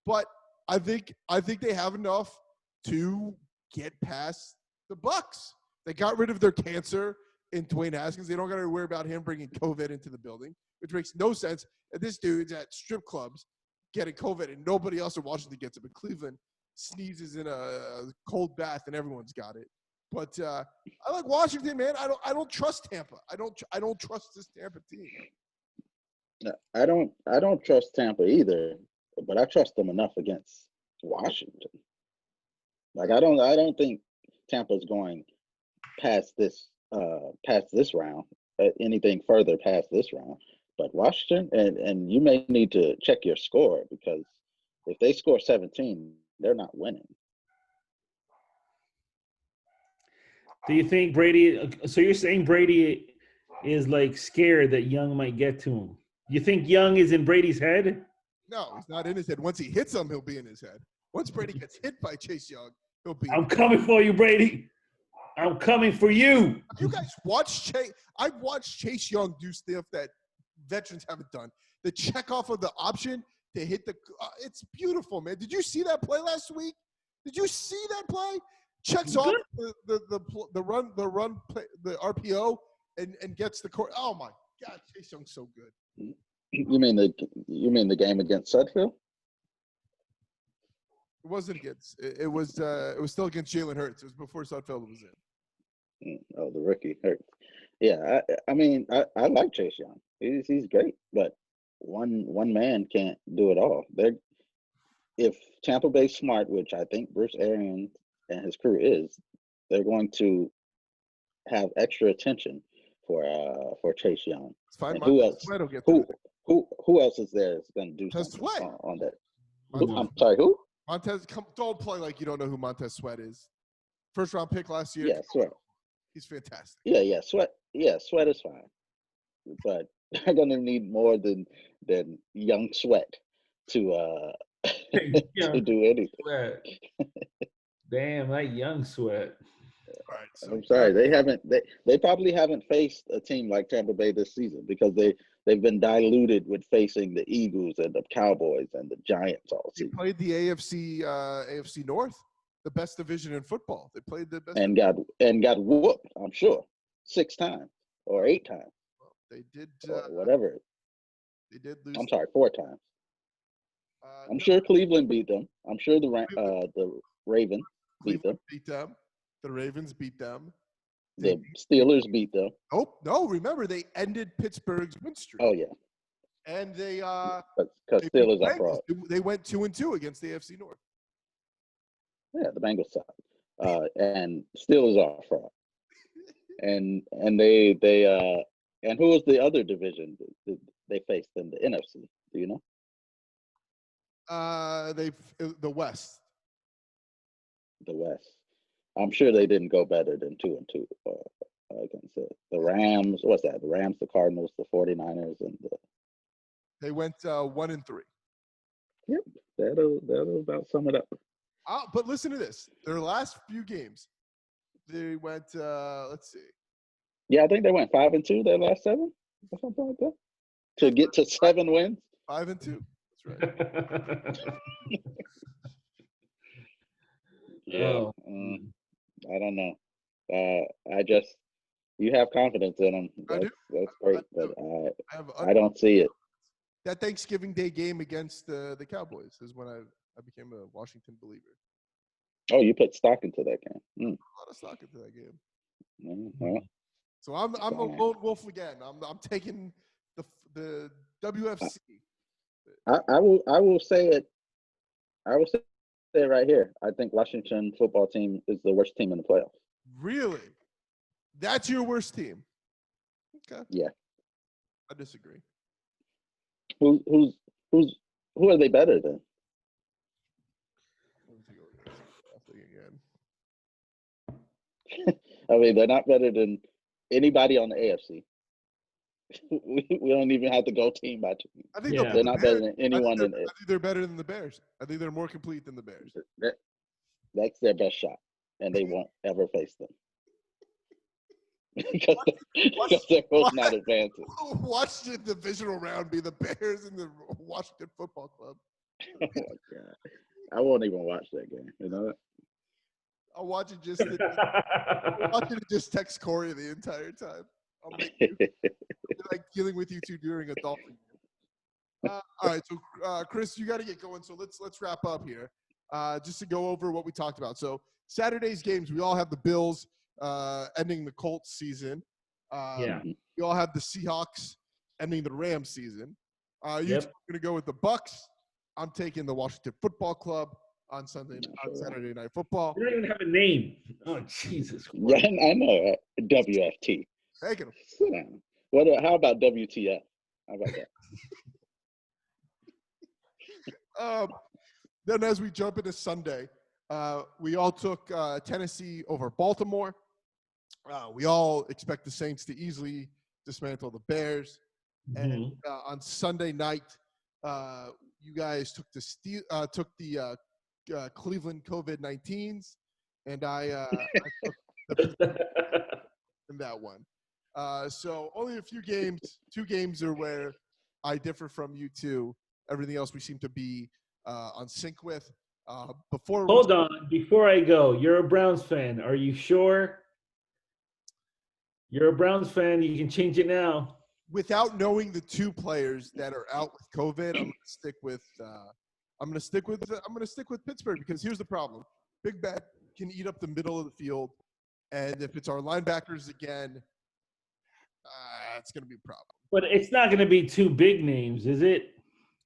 but I think they have enough to get past the Bucs. They got rid of their cancer in Dwayne Haskins. They don't got to worry about him bringing COVID into the building, which makes no sense. And this dude's at strip clubs getting COVID, and nobody else in Washington gets it. But Cleveland sneezes in a cold bath, and everyone's got it. But I like Washington, man. I don't trust Tampa. I don't trust this Tampa team. No, I don't trust Tampa either, but I trust them enough against Washington. Like I don't think Tampa's going past this round, anything further past this round. But Washington, and you may need to check your score, because if they score 17, they're not winning. Do you think Brady – so you're saying Brady is like scared that Young might get to him? You think Young is in Brady's head? No, he's not in his head. Once he hits him, he'll be in his head. Once Brady gets hit by Chase Young, he'll be. I'm coming for you, Brady. I'm coming for you. Have you guys watched Chase? I've watched Chase Young do stuff that veterans haven't done. The check off of the option to hit the. It's beautiful, man. Did you see that play last week? Did you see that play? Checks off the run play, the RPO and gets the court. Oh my God, Chase Young's so good. You mean the game against Sudfeld? It wasn't against. It was still against Jalen Hurts. It was before Sudfeld was in. Oh, the rookie Hurts. Yeah, I mean, I like Chase Young. He's great, but one man can't do it all. If Tampa Bay's smart, which I think Bruce Arians and his crew is, they're going to have extra attention for Chase Young. Fine, and who else? Who else is there that's going to do Montez something Sweat. on that? Montez, I'm sorry, who? Montez, don't play like you don't know who Montez Sweat is. First round pick last year. Yeah, Sweat. He's fantastic. Yeah, Sweat. Yeah, Sweat is fine, but they're going to need more than young Sweat to to do anything. Sweat. Damn, that Young Sweat. All right, so I'm sorry, they probably haven't faced a team like Tampa Bay this season, because they've been diluted with facing the Eagles and the Cowboys and the Giants all they season. played the AFC North, the best division in football. They played the best and got whooped, I'm sure, 6 times or 8 times. They did or whatever. They did lose. I'm sorry, 4 times. I'm sure Cleveland beat them. I'm sure the Ravens beat them. The Ravens beat them. The Steelers beat them. Oh no! Remember, they ended Pittsburgh's win streak. Oh yeah. And they because Steelers are fraud. They went 2-2 against the AFC North. Yeah, the Bengals suck. And Steelers are fraud. and they and who was the other division that they faced in the NFC? Do you know? The West. The West. I'm sure they didn't go better than 2-2 against the Rams. What's that? The Rams, the Cardinals, the 49ers, and the. They went 1-3. Yep, that'll about sum it up. But listen to this. Their last few games, they went, let's see. Yeah, I think they went 5-2 their last 7 or something like that to get to 7 wins. 5-2. That's right. Yeah, I don't know. You have confidence in them. That's great, but I don't see it. That Thanksgiving Day game against the Cowboys is when I became a Washington believer. Oh, you put stock into that game. A lot of stock into that game. Mm-hmm. So I'm a lone wolf again. I'm taking the WFC. I will say it. I will say it right here. I think Washington football team is the worst team in the playoffs. Really? That's your worst team? Okay. Yeah. I disagree. Who are they better than? Let me take a look at this again. I mean, they're not better than anybody on the AFC. We don't even have to go team by team. I think they're not better than anyone in it. I think they're better than the Bears. I think they're more complete than the Bears. That's their best shot, and they won't ever face them. because they're both not advancing. Watch the divisional round be the Bears and the Washington Football Club. Oh my God. I won't even watch that game. You know what? I'll watch it just text Corey the entire time. I'll make you, like dealing with you two during a Dolphin game. All right, so Chris, you got to get going. So let's wrap up here. Just to go over what we talked about. So Saturday's games, we all have the Bills ending the Colts season. We all have the Seahawks ending the Rams season. You're going to go with the Bucks. I'm taking the Washington Football Club on Saturday Night Football. You don't even have a name. Oh, Jesus. Yeah, I know. WFT. Taking them. Sit down. How about WTF? How about that? Then as we jump into Sunday, we all took Tennessee over Baltimore. We all expect the Saints to easily dismantle the Bears. Mm-hmm. And on Sunday night, you guys took the Cleveland COVID-19s, and I took in that one. So only a few games, 2 games are where I differ from you two. Everything else we seem to be on sync with. Hold on, before I go, you're a Browns fan. Are you sure? You're a Browns fan. You can change it now. Without knowing the 2 players that are out with COVID, I'm going to stick with Pittsburgh, because here's the problem. Big Ben can eat up the middle of the field, and if it's our linebackers again, it's going to be a problem. But it's not going to be 2 big names, is it?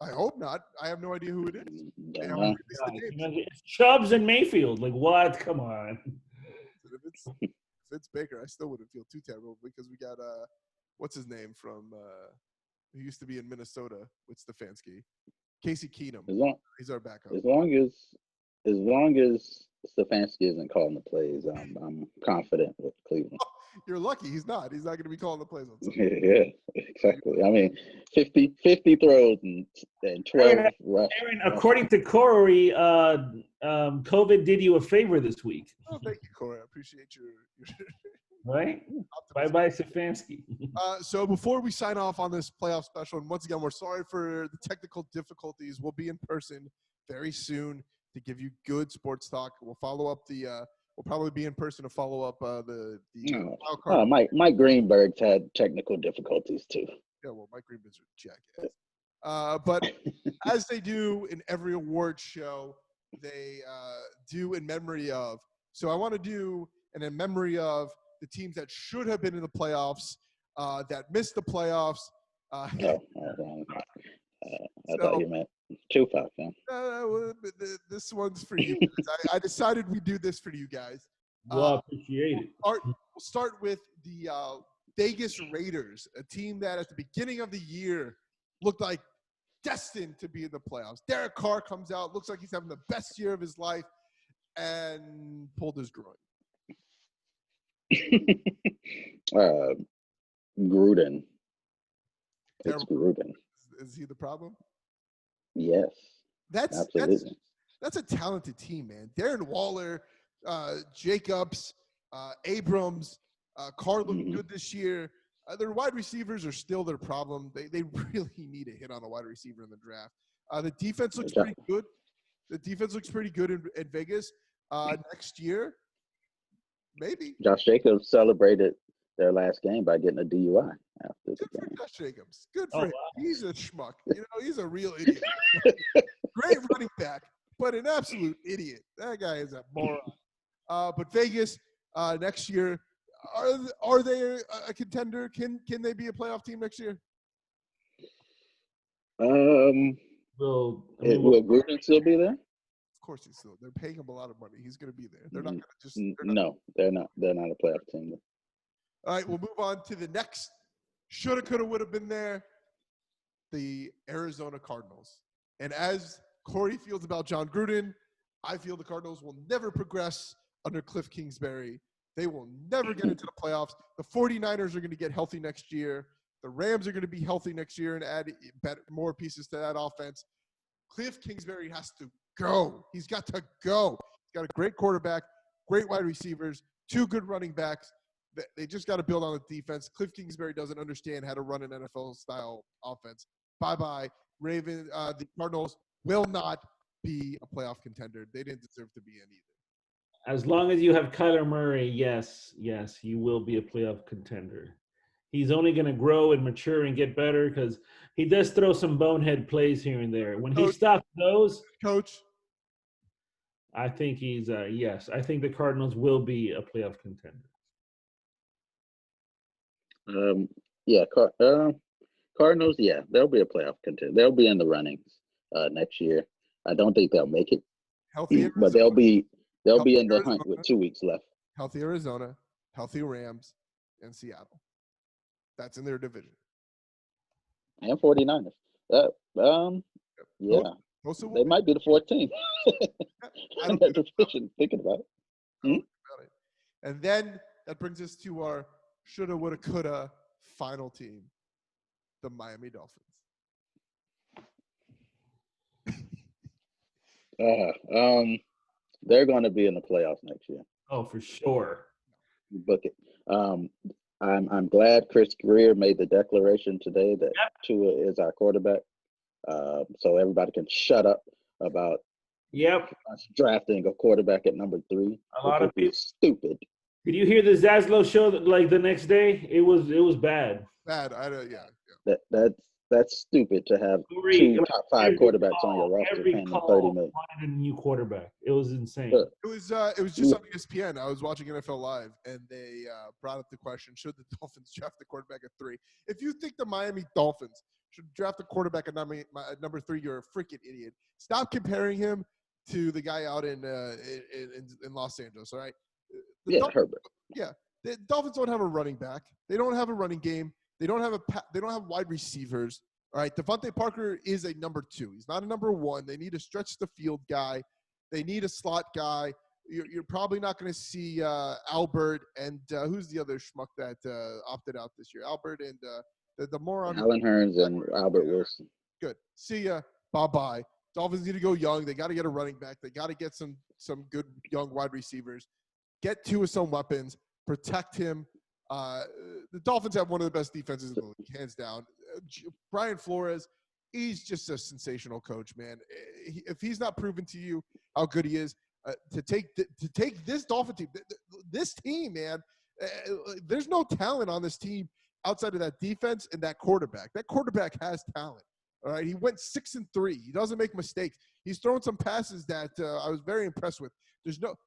I hope not. I have no idea who it is. It's Chubbs and Mayfield. Like, what? Come on. If it's Baker, I still wouldn't feel too terrible, because we got what's his name from who used to be in Minnesota with Stefanski, Casey Keenum. He's our backup. As long as Stefanski isn't calling the plays, I'm confident with Cleveland. You're lucky he's not. He's not going to be calling the plays on Sunday. Yeah, exactly. I mean, 50 throws and 12 rushes. Aaron, according to Corey, COVID did you a favor this week. Oh, thank you, Corey. I appreciate your right? Bye-bye, Stefanski. So before we sign off on this playoff special, and once again, we're sorry for the technical difficulties. We'll be in person very soon to give you good sports talk. We'll follow up we'll probably be in person to follow up the wild card. Mike Greenberg's had technical difficulties too. Yeah, well, Mike Greenberg's a jackass. But as they do in every award show, they do in memory of. So I want to do in memory of the teams that should have been in the playoffs, that missed the playoffs. I thought you meant Tupac, man. This one's for you guys. I decided we'd do this for you guys. Well, appreciate it. We'll start with the Vegas Raiders, a team that at the beginning of the year looked like destined to be in the playoffs. Derek Carr comes out, looks like he's having the best year of his life, and pulled his groin. uh, Gruden. It's Terrible. Gruden. Is he the problem? Yes, That's absolutely. that's a talented team, man. Darren Waller, Jacobs, Abrams, Carr looked Mhm. good this year. Their wide receivers are still their problem. They really need a hit on a wide receiver in the draft. The defense looks Jo- pretty good. The defense looks pretty good in Vegas. Next year, maybe. Josh Jacobs celebrated their last game by getting a DUI after the Good for game. Josh Jacobs. Good Oh, for him. wow. He's a schmuck. You know, he's a real idiot. Great running back, but an absolute idiot. That guy is a moron. But Vegas next year, are they a contender? Can they be a playoff team next year? Well, I Will mean, Gruden still be there? Of course he's still. They're paying him a lot of money. He's going to be there. They're not going to just. They're not. No, they're not. They're not a playoff team. All right, we'll move on to the next. Shoulda, coulda, would have been there. The Arizona Cardinals. And as Corey feels about John Gruden, I feel the Cardinals will never progress under Cliff Kingsbury. They will never get into the playoffs. The 49ers are going to get healthy next year. The Rams are going to be healthy next year and add more pieces to that offense. Cliff Kingsbury has to go. He's got to go. He's got a great quarterback, great wide receivers, 2 good running backs. They just got to build on the defense. Cliff Kingsbury doesn't understand how to run an NFL-style offense. Bye-bye. The Cardinals will not be a playoff contender. They didn't deserve to be in either. as long as you have Kyler Murray, yes, you will be a playoff contender. He's only going to grow and mature and get better because he does throw some bonehead plays here and there. When he Coach. stops those, Coach, I think he's yes. I think the Cardinals will be a playoff contender. Yeah, Cardinals. Yeah, they'll be a playoff contender. They'll be in the runnings next year. I don't think they'll make it, healthy Arizona. but they'll be Healthy in the Arizona. hunt with 2 weeks left. Healthy Arizona, healthy Rams, and Seattle. That's in their division. And 49ers. Yeah, they might be the 14th. I don't That division, thinking about it. about it. And then that brings us to our shoulda, woulda, coulda final team, the Miami Dolphins. They're going to be in the playoffs next year. Oh, for sure. Book it. I'm glad Chris Greer made the declaration today that Tua is our quarterback. So everybody can shut up about us drafting a quarterback at number 3. A lot of people stupid. Did you hear the Zaslow show like the next day? It was bad. Bad. Yeah. That's stupid to have 2 top 5 quarterbacks on your roster paying them $30 million. Wanted a new quarterback. It was insane. It was just on ESPN. I was watching NFL Live, and they brought up the question: should the Dolphins draft the quarterback at 3? If you think the Miami Dolphins should draft a quarterback at number 3, you're a freaking idiot. Stop comparing him to the guy out in Los Angeles. All right. Herbert. Yeah, the Dolphins don't have a running back. They don't have a running game. They don't have wide receivers. All right, Devontae Parker is a number 2. He's not a number 1. They need a stretch the field guy. They need a slot guy. You're probably not going to see Albert and who's the other schmuck that opted out this year? Albert and the moron. Allen Hurns and Albert Wilson. Good. See ya. Bye-bye. Dolphins need to go young. They got to get a running back. They got to get some good young wide receivers. Get Tua some weapons. Protect him. The Dolphins have one of the best defenses in the league, hands down. Brian Flores, he's just a sensational coach, man. If he's not proven to you how good he is, to take this Dolphin team, this team, man, there's no talent on this team outside of that defense and that quarterback. That quarterback has talent. All right, he went 6-3. He doesn't make mistakes. He's throwing some passes that I was very impressed with.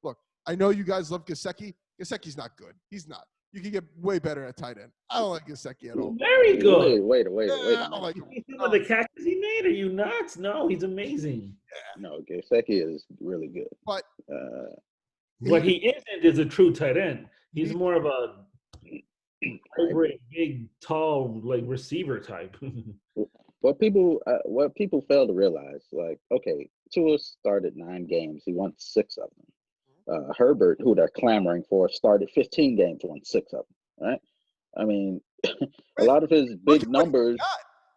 Look. I know you guys love Gesicki. Gesicki's not good. He's not. You can get way better at tight end. I don't like Gesicki at all. Very good. Wait a I don't like him. You see the catches he made? Are you nuts? No, he's amazing. No, Gesicki is really good. But what he isn't is a true tight end. He's more of a big, tall, like receiver type. What people fail to realize, like, okay, Tua started 9 games. He won 6 of them. Herbert, who they're clamoring for, started 15 games, won 6 of them. Right? I mean, a lot of his big numbers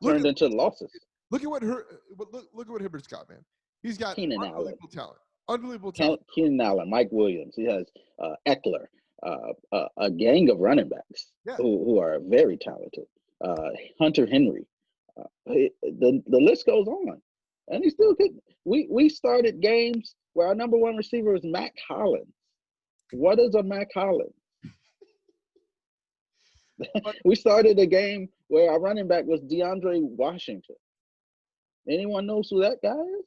turned into losses. Look at what Herbert's got, man. He's got Keenan unbelievable talent. Unbelievable Allen. talent. Keenan Allen, Mike Williams. He has Eckler, a gang of running backs who are very talented. Hunter Henry. The list goes on. And he still could. We started games where our number one receiver was Matt Collins. What is a Matt Collins? We started a game where our running back was DeAndre Washington. Anyone knows who that guy is?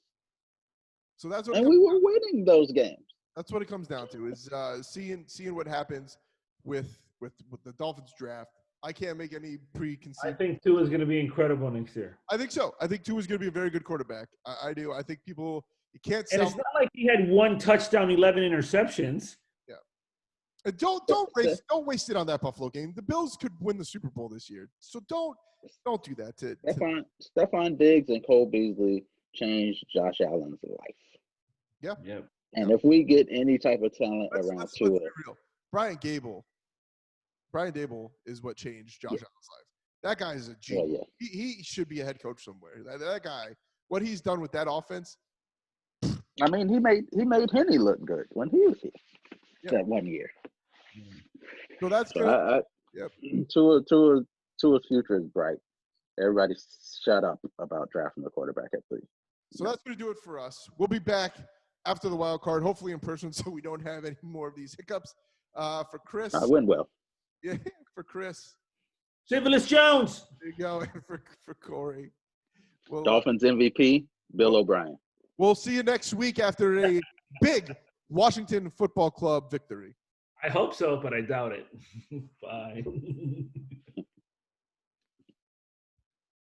So that's what. And we were winning those games. That's what it comes down to, is seeing what happens with the Dolphins draft. I can't make any preconceived. I think Tua is going to be incredible next year. I think so. I think Tua is going to be a very good quarterback. I do. I think you can't. And it's not like he had 1 touchdown, 11 interceptions. Yeah. And don't waste it on that Buffalo game. The Bills could win the Super Bowl this year, so don't do that. Stephon Diggs and Cole Beasley changed Josh Allen's life. Yeah. Yep. And if we get any type of talent around Tua, Brian Dable is what changed Josh Allen's life. That guy is a genius. Yeah. He should be a head coach somewhere. That guy, what he's done with that offense. I mean, he made Henny look good when he was here that 1 year. So that's good. Tua's future is bright. Everybody shut up about drafting the quarterback at 3. So that's going to do it for us. We'll be back after the wild card, hopefully in person, so we don't have any more of these hiccups. For Chris. I win well. Yeah, for Chris. Civilus Jones. There you go. And for Corey. Dolphins MVP, Bill O'Brien. We'll see you next week after a big Washington Football Club victory. I hope so, but I doubt it. Bye.